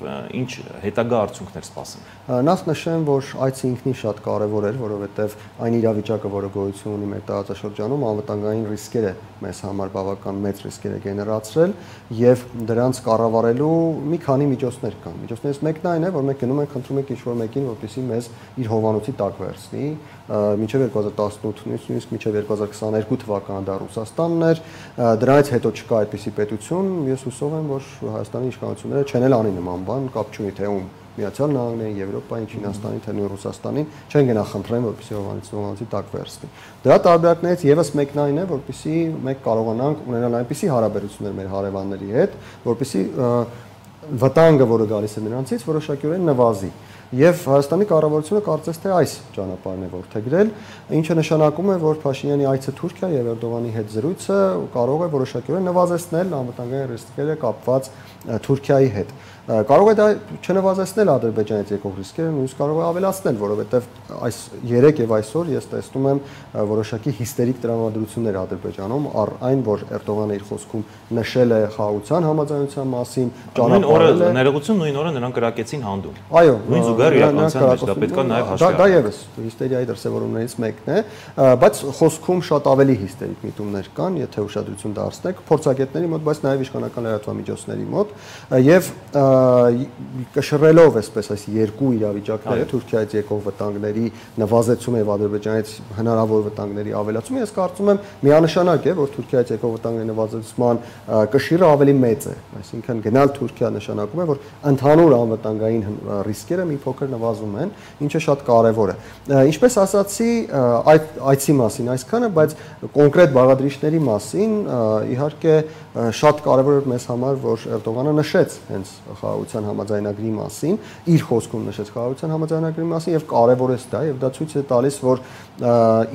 ինչ հետագա արդյունքներ սպասեն։ Նախ նշեմ, որ այցը ինքնին շատ կարևոր էր, որովհետեւ այն իրավիճակը, որը գոյություն ունի մեր տարածաշրջանում, անվտանգային ռիսկեր է մեզ համար բավական մեծ ռիսկեր է գեներացրել եւ դրանց կառավարելու մի քանի միջոցներ կան։ Միջոցներից մեկն այն է, որ մենք գնում ենք խնդրում ենք ինչ-որ մեկին, որպեսզի մեզ իր հովանոցի տակ վերցնի, մինչև 2018, նույնիսկ մինչև 2022 թվականը դա Ռուսաստանն էր, դրանից հետո չկա այդպիսի պետություն, ես հուսով եմ, որ Հայաստանի իշխանությունները չեն էլ անի նման բան, կապ չունի թե ում Միացյալ Նահանգներին, Եվրոպային, Չինաստանին, թե նույն Ռուսաստանին չեն գնա խնդրեն, որպեսզի հովանոցի տակ վերցնի։ Դրա տարբերակներից եւս մեկն այն է, որպեսզի մենք կարողանանք ունենալ այնպիսի հարաբերություններ մեր հարևանների հետ, որպեսզի վտանգը, որը գալիս է նրանցից, որոշակիորեն նվազի։ Եվ Հայաստանի կառավարությունը կարծես թե այս ճանապարհն է որդեգրել, ինչը նշանակում է, որ Փաշինյանի այցը Թուրքիա եւ Էրդողանի հետ զրույցը կարող է որոշակիորեն նվազեցնել անվտանգային ռիսկերը կապված Թուրքիայի հետ։ Կարող է դա չնվազեցնել Ադրբեջանից եկող ռիսկերը, նույնիսկ կարող է ավելացնել, որովհետև այս երեք եւ այսօր ես տեսնում եմ որոշակի հիստերիկ տրամադրություններ Ադրբեջանում, առ այն, որ Էրդողանը իր խոսքում նշել է խաղաղության համաձայնության մասին, ճանապարհել է ներողություն նույն օրը նրանք կրակեցին հանդում։ Այո, նույն զուգահեռ իրականության մեջ դա պետք է նաեւ հաշվի առնել։ Դա եւս հիստերիայի դրսևորումներից մեկն է, բայց խոսքում շատ ավելի հիստերիկ միտումներ կան, եթե ուշադրություն դարձնեք փորձագետների մոտ, բայց նաեւ իշխանական լրատվամիջոցների մոտ եւ կշռելով այսպես այս երկու իրավիճակները Թուրքիայից եկող վտանգների նվազեցումը եւ Ադրբեջանից հնարավոր վտանգների ավելացումը, ես կարծում եմ միանշանակ է, որ Թուրքիայից եկող վտանգների նվազեցման կշիռը ավելի մեծ է, այսինքն գնալ Թուրքիա նշանակում է, որ ընդհանուր անվտանգային ռիսկերը մի փոքր նվազում են, ինչը շատ կարեւոր է։ Ինչպես ասացի, այցի մասին այսքանը, բայց կոնկրետ բաղադրիչների մասին իհարկե շատ կարեւոր է մեզ համար, որ Էրդողանը նշեց հենց խաղաղության համաձայնագրի մասին, իր խոսքում նշեց խաղաղության համաձայնագրի մասին եւ կարեւորեց դա եւ դա ցույց է տալիս, որ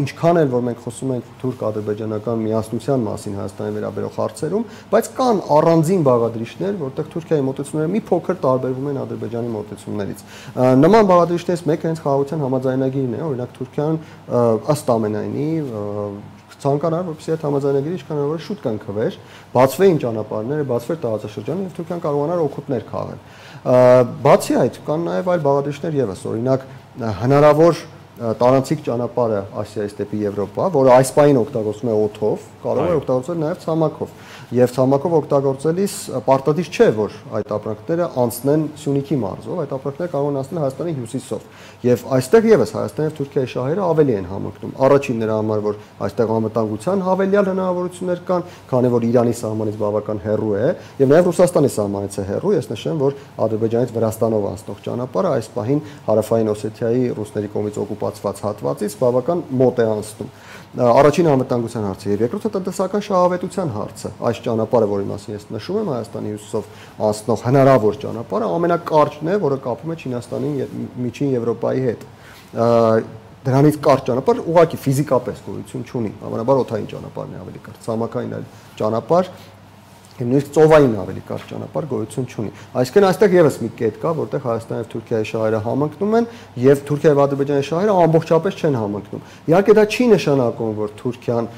ինչքան էլ որ մենք խոսում ենք թուրք-ադրբեջանական միասնության մասին Հայաստանի վերաբերող հարցերում, բայց կան առանձին բաղադրիչներ, որտեղ Թուրքիայի մոտեցումները մի փոքր տարբերվում են Ադրբեջանի մոտեցումներից։ Նման բաղադրիչներից մեկը հենց խաղաղության համաձայնագիրն է, օրինակ Թուրքիան ըստ ամենայնի ցանկանար, որպեսզի այդ համաձայնագիրը ինչքան հնարավոր է շուտ կնքվեր, բացվեին ճանապարհները, բացվեր տարածաշրջանը եւ Թուրքիան կարողանար օգուտներ քաղել։ Բացի այդ, կան նաեւ այլ բաղադրիչներ եւս, օրինակ հնարավոր տարանցիկ ճանապարհը Ասիայից դեպի Եվրոպա, որը այս պահին օգտագործվում է օդով, կարող է օգտագործվել նաեւ ցամաքով։ Եվ ցամաքով օգտագործելիս պարտադիր չէ, որ այդ ապրանքները անցնեն Սյունիքի մարզով, այդ ապրանքները կարող են անցնել Հայաստանի հյուսիսով։ Եվ այստեղ եւս Հայաստանի եւ Թուրքիայի շահերը ավելի են համընկնում։ Առաջին նրա համար, որ այստեղ անվտանգության հավելյալ հնարավորություններ կան, քանի որ Իրանի սահմանից բավական հեռու է, եւ նաեւ Ռուսաստանի սահմանից է հեռու։ Ես նշեմ, որ Ադրբեջանից Վրաստանով անցնող ճանապարհը այս պահին Հարավային Օսեթիայի ռուսների կողմից օկուպացված հատվածից բավական մոտ է անցնում։ Առաջին անվտանգության հարցը եւ երկրորդը տնտեսական շահավետության հարցը։ Այս ճանապարհը, որի մասին ես նշում եմ, Հայաստանի հյուսիսով անցնող հնարավոր ճանապարհը ամենակարճն է, որը կապում է Չինաստանին եւ Միջին Եվրոպայի հետ։ Դրանից կարճ ճանապարհ ուղղակի ֆիզիկապես գոյություն չունի, հավանաբար օդային ճանապարհն է ավելի կարճ, ցամաքային այլ ճանապարհ նույնիսկ ծովային ավելի կարճ ճանապարհ գոյություն չունի։ Այսինքն այստեղ եւս մի կետ կա, որտեղ Հայաստանի եւ Թուրքիայի շահերը համընկնում են եւ Թուրքիայի եւ Ադրբեջանի շահերը ամբողջապես չեն համընկնում։ Իհարկե դա չի նշանակում, որ Թուրքիան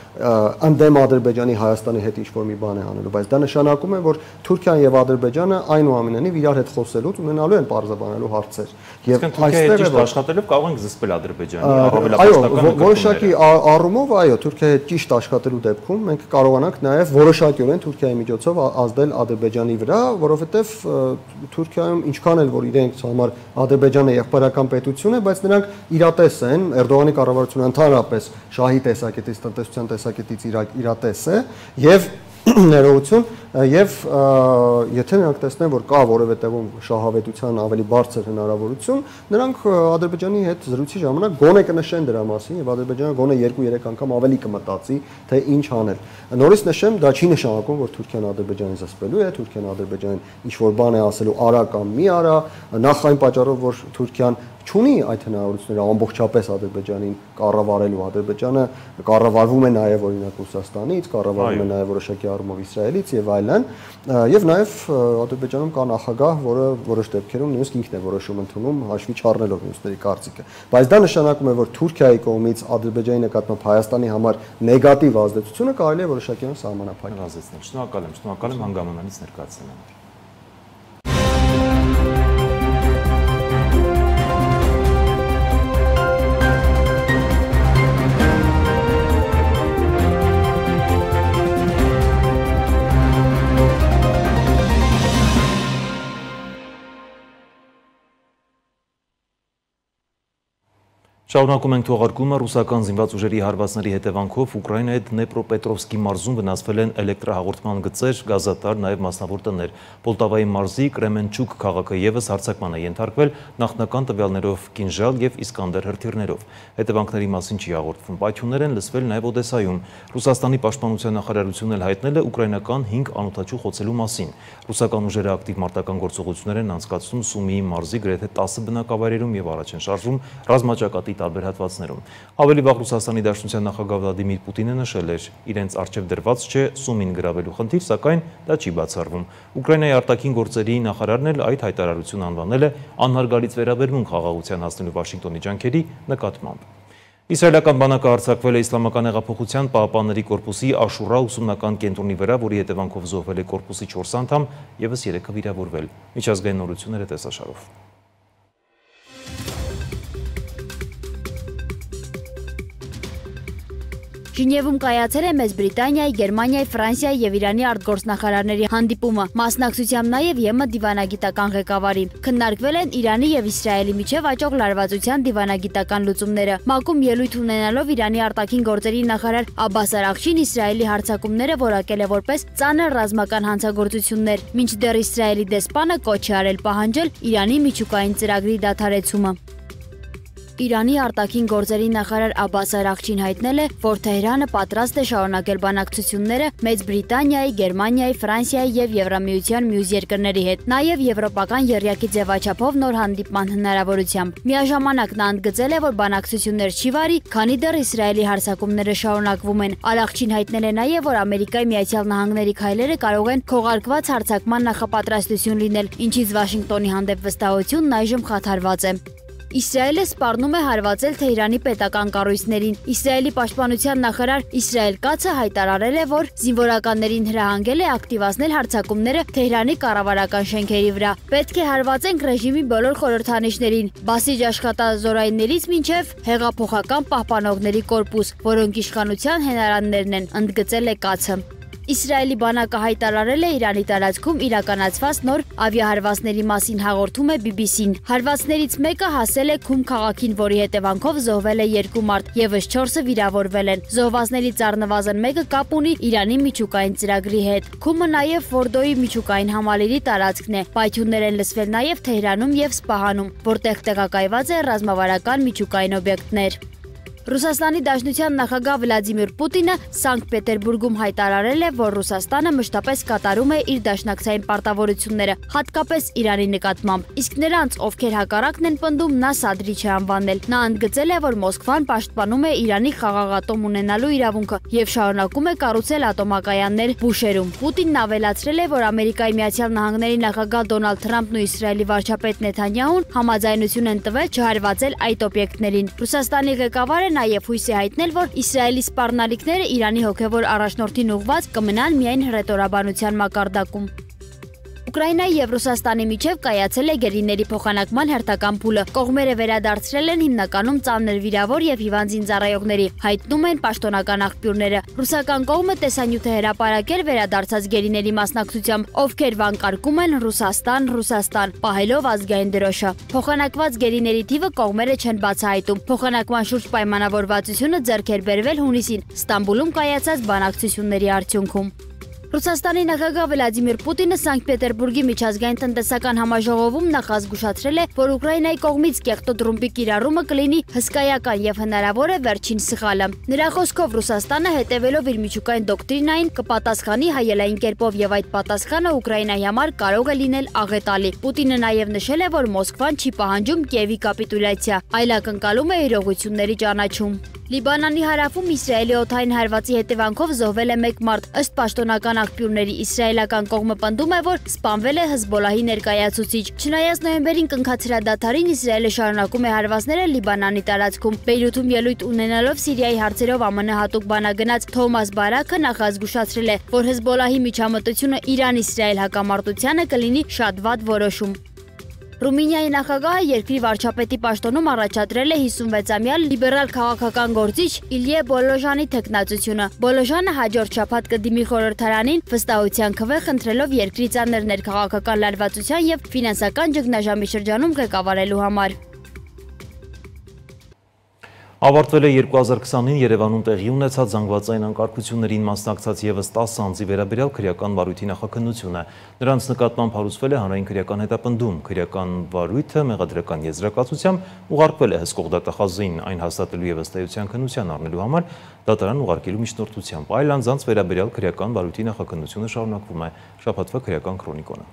ընդդեմ Ադրբեջանի Հայաստանի հետ ինչ-որ մի բան է անելու, բայց դա նշանակում է, որ Թուրքիան եւ Ադրբեջանը այնուամենայնիվ իրար հետ խոսելուց ունենալու են բարձրաբանելու հարցեր։ Եվ այստեղ ճիշտ աշխատելով կարող են զսպել Ադրբեջանի առավելապաշտական նկատմամբ։ Այո, որոշակի առումով, այո, Թուրքիայի ճիշտ աշխատելու դեպքում մենք կարողանանք նաեւ որոշակիորեն Թուրքիայի միջոցով ազդել Ադրբեջանի վրա, որովհետև Թուրքիայում ինչքան էլ որ իրենք համար Ադրբեջանը եղբայրական պետություն է, բայց նրանք իրատես են, Էրդողանի կառավարությունը ընդհանրապես շահի տեսակետից, տնտեսության տեսակետից իրատես է եւ ներողություն եւ եթե նրանք տեսնեն, որ կա որևէ տեղում շահավետության ավելի բարձր հնարավորություն, նրանք Ադրբեջանի հետ զրույցի ժամանակ գոնե կնշեն դրա մասին եւ Ադրբեջանը գոնե 2-3 անգամ ավելի կմտածի, թե ինչ անել։ Նորից նշեմ, դա չի նշանակում, որ Թուրքիան Ադրբեջանին զսպելու է, Թուրքիան Ադրբեջանին ինչ որ բան է ասելու արա կամ մի արա, նախ այն պատճառով, որ Թուրքիան չունի այդ հնարավորությունները ամբողջապես Ադրբեջանին կառավարելու։ Ադրբեջանը կառավարվում է նաև օրինակ Ռուսաստանից, կառավարվում է նաև որոշակի առումով Իսրայելից եւ այլն, եւ նաեւ Ադրբեջանում կա նախագահ, որը որոշ դեպքերում նույնիսկ ինքն է որոշում ընդունում, հաշվի չառնելով մյուսների կարծիքը։ Բայց դա նշանակում է, որ Թուրքիայի կողմից Ադրբեջանի նկատմամբ Հայաստանի համար նեգատիվ ազդեցությունը կարելի է որոշակիորեն սահմանափակել։ Շնորհակալ եմ հանգամանալից ներկայացնելու համար։ Շարունակում ենք թողարկումը ռուսական զինված ուժերի հարվածների հետևանքով Ուկրաինայի Դնեպրոպետրովսկի մարզում վնասվել են էլեկտրահաղորդման գծեր, գազատար, նաև մասնավոր տներ։ Պոլտավայի մարզի Կրեմենչուկ քաղաքը ևս հարձակման է ենթարկվել նախնական տվյալներով կինժալ եւ Իսկանդեր հրթիռներով։ Հետևանքների մասին չի հաղորդվում։ Պայթյուններ են լսվել նաև Օդեսայում։ Ռուսաստանի պաշտպանության նախարարությունն էլ հայտնել է ուկրաինական 5 անօդաչու խոցելու մասին։ Ռուսական ուժերը ակտիվ մարտական գործողություններ են անցկացնում Սումիի մարզի գրեթե 10 բնակավայրերում եւ առաջ են շարժվում ռազմաճակատի տարբեր հատվածներում։ Ավելի վաղ Ռուսաստանի Դաշնության նախագահ Վլադիմիր Պուտինը նշել էր, իրենց առջև դրված չէ Սումին գրավելու խնդիր, սակայն դա չի բացառվում։ Ուկրաինայի արտաքին գործերի նախարարն էլ այդ հայտարարությունը անվանել է անհարգալից վերաբերմունք խաղաղության հասնելու Վաշինգտոնի ջանքերի նկատմամբ։ Իսրայելական բանակը հարձակվել է Իսլամական հեղափոխության պահապանների կորպուսի Աշուրա ուսումնական կենտրոնի վրա, որի հետևանքով զոհվել է կորպուսի 4 անդամ, ևս 3-ը վիրավորվել։ Միջազգային նորությունները տեսաշարով։ Ժնևում կայացել է Մեծ Բրիտանիայի, Գերմանիայի, Ֆրանսիայի եւ Իրանի արտգործնախարարների հանդիպումը, մասնակցությամբ նաեւ ԵՄ դիվանագիտական ղեկավարի։ Քննարկվել են Իրանի եւ Իսրայելի միջև աճող լարվածության դիվանագիտական լուծումները։ ՄԱԿ-ում ելույթ ունենալով Իրանի արտաքին գործերի նախարար Աբբաս Արաղչին Իսրայելի հարձակումները որակել է որպես ծանր ռազմական հանցագործություններ, մինչդեռ Իսրայելի դեսպանը կոչ է արել պահանջել Իրանի միջուկային ծրագրի դադարեցումը։ Իրանի արտաքին գործերի նախարար Աբբաս Արաղչին հայտնել է, որ Թեհրանը պատրաստ է շարունակել բանակցությունները Մեծ Բրիտանիայի, Գերմանիայի, Ֆրանսիայի եւ Եվրամիության մյուս երկրների հետ, նաեւ եվրոպական եռյակի ձևաչափով նոր հանդիպման հնարավորությամբ։ Միաժամանակ նա ընդգծել է, որ բանակցություններ չի վարի, քանի դեռ Իսրայելի հարձակումները շարունակվում են։ Արաղչին հայտնել է նաեւ, որ Ամերիկայի Միացյալ Նահանգների քայլերը կարող են քողարկված հարձակման նախապատրաստություն լինել, ինչից Վաշինգտոնի հանդեպ վստահությունն այժմ խաթարված է։ Իսրայելը սպառնում է հարվածել Թեհրանի պետական կառույցներին։ Իսրայելի պաշտպանության նախարար Իսրայել Կացը հայտարարել է, որ զինվորականներին հրահանգել է ակտիվացնել հարձակումները Թեհրանի կառավարական շենքերի վրա։ Պետք է հարվածենք ռեժիմի բոլոր խորհրդանիշներին, բասիջ աշխատազորայիններից մինչև հեղափոխական պահպանողների կորպուս, որոնք իշխանության հենարաններն են, ընդգծել է Կացը։ Իսրայելի բանակը հայտարարել է Իրանի տարածքում իրականացված նոր ավիահարվածների մասին հաղորդում է BBC-ն։ Հարվածներից մեկը հասել է Քում քաղաքին, որի հետևանքով զոհվել է 2 մարդ, ևս 4-ը վիրավորվել են։ Զոհվածներից առնվազն մեկը կապ ունի Իրանի միջուկային ծրագրի հետ։ Քումը նաև Ֆորդոյի միջուկային համալիրի տարածքն է։ Պայթյուններ են լսվել նաև Թեհրանում եւ Սպահանում, որտեղ տեղակայված է ռազմավարական միջուկային օբյեկտներ։ Ռուսաստանի Դաշնության նախագահ Վլադիմիր Պուտինը Սանկտ Պետերբուրգում հայտարարել է, որ Ռուսաստանը մշտապես կատարում է իր դաշնակցային պարտավորությունները, հատկապես Իրանի նկատմամբ, իսկ նրանց, ովքեր հակառակն են պնդում, նա սադրիչ է անվանել։ Նա ընդգծել է, որ Մոսկվան պաշտպանում է Իրանի խաղաղ ատոմ ունենալու իրավունքը եւ շարունակում է կառուցել ատոմակայաններ Բուշերում։ Պուտինն ավելացրել է, որ Ամերիկայի Միացյալ Նահանգների նախագահ Դոնալդ Թրամփն ու Իսրայելի վարչապետ Նեթանյահուն համաձայնություն են տվել չհարվածել այդ օբյեկտներին։ Ռուսաստանի ղեկավարը նաև հույս է հայտնել, որ Իսրայելի սպառնալիքները Իրանի հոգևոր առաջնորդին ուղղված կմնան միայն հռետորաբանության մակարդակում։ Ուկրաինայի եւ Ռուսաստանի միջև կայացել է գերիների փոխանակման հերթական փուլը։ Կողմերը վերադարձրել են հիմնականում ծանր վիրավոր եւ հիվանդ զինծառայողների, հայտնում են պաշտոնական աղբյուրները։ Ռուսական կողմը տեսանյութ է հրապարակել վերադարձած գերիների մասնակցությամբ, ովքեր վանկարկում են Ռուսաստան, պահելով ազգային դրոշը։ Փոխանակված գերիների թիվը կողմերը չեն բացահայտում։ Փոխանակման շուրջ պայմանավորվածությունը ձեռք էր բերվել հունիսին Ստամբուլում կայացած բանակցությունների արդյունքում։ Ռուսաստանի նախագահ Վլադիմիր Պուտինը Սանկտ Պետերբուրգի միջազգային տնտեսական համաժողովում նախազգուշացրել է, որ Ուկրաինայի կողմից կեղտոտ ռումբի կիրառումը կլինի հսկայական եւ հնարավոր է վերջին սխալը։ Նրա խոսքով Ռուսաստանը հետևելով իր միջուկային դոկտրինային կպատասխանի հայելային կերպով եւ այդ պատասխանը Ուկրաինայի համար կարող է լինել աղետալի։ Պուտինը նաեւ նշել է, որ Մոսկվան չի պահանջում Կիևի կապիտուլյացիա, այլ ակնկալում է իրողությունների ճանաչում։ Լիբանանի հարավում Իսրայելի օդային հարվածի հետևանքով զոհվել է 1 մարդ։ Ըստ պաշտոնական աղբյուրների իսրայելական կողմը պնդում է, որ սպանվել է Հեզբոլահի ներկայացուցիչ։ Չնայած նոյեմբերին կնքած հրադադարին Իսրայելը շարունակում է հարվածները Լիբանանի տարածքում։ Բեյրութում ելույթ ունենալով Սիրիայի հարցերով ԱՄՆ հատուկ բանագնաց Թոմաս Բարաքը նախազգուշացրել է, որ Հեզբոլահի միջամտությունը Իրան-Իսրայել հակամարտությանը կլինի շատ վատ որոշում։ Ռումինիայի նախագահը երկրի վարչապետի պաշտոնում առաջադրել է 56-ամյա լիբերալ քաղաքական գործիչ Իլյե Բոլոժանի թեկնածությունը։ Բոլոժանը հաջորդ շաբաթ կդիմի խորհրդարանին վստահության քվե խնդրելով երկրի ծանր ներքաղաքական լարվածության եւ ֆինանսական ճգնաժամի շրջանում ղեկավարելու համար։ Ավարտվել է 2020-ին Երևանում տեղի ունեցած զանգվածային անկարգություններին մասնակցած ևս 10 անձի վերաբերյալ քրեական վարույթի նախաքննությունը։ Նրանց նկատմամբ հարուցվել է հանրային քրեական հետապնդում։ Քրեական վարույթը մեղադրական եզրակացությամբ ուղարկվել է հսկող դատախազին, այն հաստատելու եւ ըստ էության քննության առնելու համար դատարան ուղարկելու միջնորդությամբ։ Այլ անձանց վերաբերյալ քրեական վարույթի նախաքննությունը շարունակվում է։ Շաբաթվա քրեական քրոնիկոնը։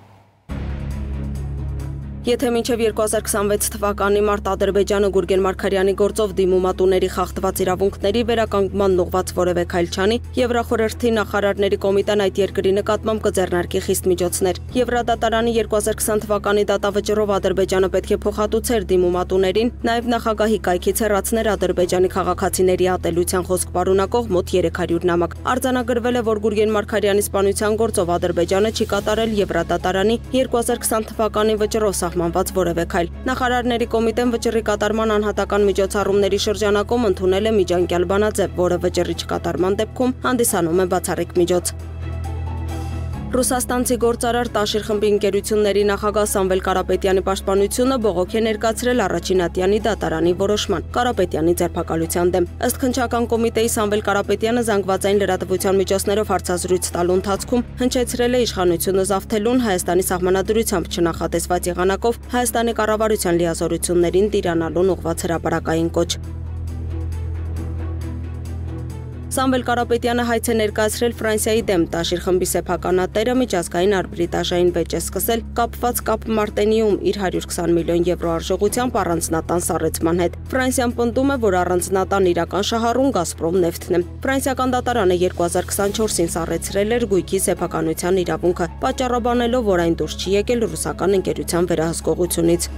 Եթե մինչև 2026 թվականի մարտ Ադրբեջանը Գուրգեն Մարգարյանի գործով դիմումատուների խախտված իրավունքների վերականգնման ուղղված որևէ քայլ չանի, Եվրախորհրդի նախարարների կոմիտեն այդ երկրի նկատմամբ կձեռնարկի խիստ միջոցներ։ Եվրադատարանի 2020 թվականի դատավճռով Ադրբեջանը պետք է փոխհատուցեր դիմումատուներին, նաև նախագահի կայքից հեռացներ Ադրբեջանի քաղաքացիների ատելության խոսք պարունակող մոտ 300 նամակ։ Արձանագրվել է, որ Գուրգեն Մարգարյանի սպանության գործով Ադրբեջանը չի կատարել Եվրադատարանի 2020 թվականի վճռով սահմանված որևէ քայլ։ Նախարարների կոմիտեն վճռի կատարման անհատական միջոցառումների շրջանակում ընդունել է միջանկյալ բանաձև, որը վճռի չկատարման դեպքում հանդիսանում է բացառիկ միջոց։ Ռուսաստանցի գործարար Տաշիր խմբի ընկերությունների նախագահ Սամվել Կարապետյանի պաշտպանությունը բողոք է ներկայացրել առաջին ատյանի դատարանի որոշման Կարապետյանի ձերբակալության դեմ։ Ըստ քննչական կոմիտեի Սամվել Կարապետյանը զանգվածային լրատվության միջոցներով հարցազրույց տալու ընթացքում հնչեցրել է իշխանությունը զավթելուն Հայաստանի սահմանադրությամբ չնախատեսված եղանակով Հայաստանի կառավարության լիազորություններին տիրանալուն ուղղված հրապարակային կոչ։ Սամվել Կարապետյանը հայց է ներկայացրել Ֆրանսիայի դեմ Տաշիր խմբի սեփականատերը միջազգային արբիտրաժային վեճ է սկսել կապված Կապ Մարտենիում իր 120 միլիոն եվրո արժողությամբ առանձնատան սառեցման հետ։ Ֆրանսիան պնդում է, որ առանձնատան իրական շահառուն Գազպրոմ նեֆթն է։ Ֆրանսիական դատարանը 2024-ին սառեցրել էր գույքի սեփականության իրավունքը, պատճառաբանելով, որ այն դուրս չի եկել ռուսական ընկերության վերահսկողությունից։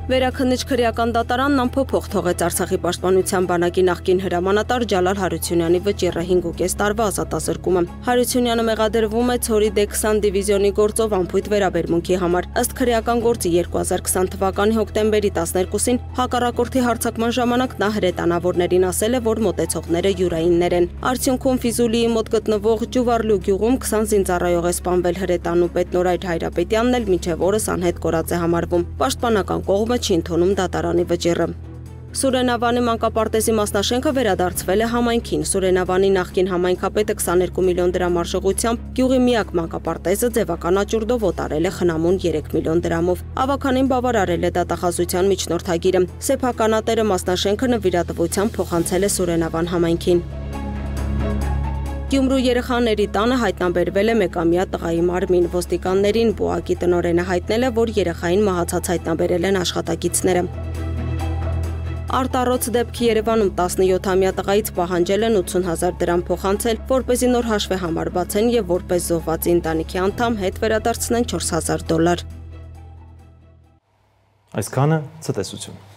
Վերաքննիչ քրեական դատարանն անփոփոխ թողեց Արցախի պաշտպանության բանակի նախկին հրամանատար Ջալալ Հարությունյանի վճիռը 5.5 տարվա ազատազրկումը։ Հարությունյանը մեղադրվում է Ցորի D20 դիվիզիոնի գործով անփույթ վերաբերմունքի համար։ Ըստ քրեական գործի 2020 թվականի հոկտեմբերի 12-ին հակառակորդի հարձակման ժամանակ նա հրետանավորներին ասել է, որ մոտեցողները յուրայիններ են։ Արդյունքում Ֆիզուլիի մոտ գտնվող Ջուվարլու գյուղում 20 զինծառայող է սպանվել հրետանու պետ Նորայր Հայրապետյանն էլ մինչև օրս անհետ կորած է համարվում։ Պաշտպանական կողմը չի ընդունում դատարանի վճիռը։ Սուրենավանի մանկապարտեզի մասնաշենքը վերադարձվել է համայնքին։ Սուրենավանի նախկին համայնքապետը 22 միլիոն դրամ արժողությամբ գյուղի միակ մանկապարտեզը ձևական աճուրդով օտարել է խնամուն 3 միլիոն դրամով։ Ավականին բավարարել է դատախազության միջնորդագիրը։ Սեփականատերը մասնաշենքը նվիրատվությամբ փոխանցել է Սուրենավան համայնքին։ Գյումրու երեխաների տանը հայտնաբերվել է 1-ամյա տղայի մարմին։ Ոստիկաններին ՊՈԱԿ-ի տնօրենը հայտնել է, որ երեխային մահացած հայտնաբերել են աշխատակիցները։ Արտառոց դեպքի Երևանում 17-ամյա տղայից պահանջել են 80,000 դրամ փոխանցել, որպեսզի նոր հաշվեհամար բացեն եւ որպես զոհվածի ընտանիքի անդամ հետ վերադարձնեն $4,000։ Այսքանը ցտեսություն։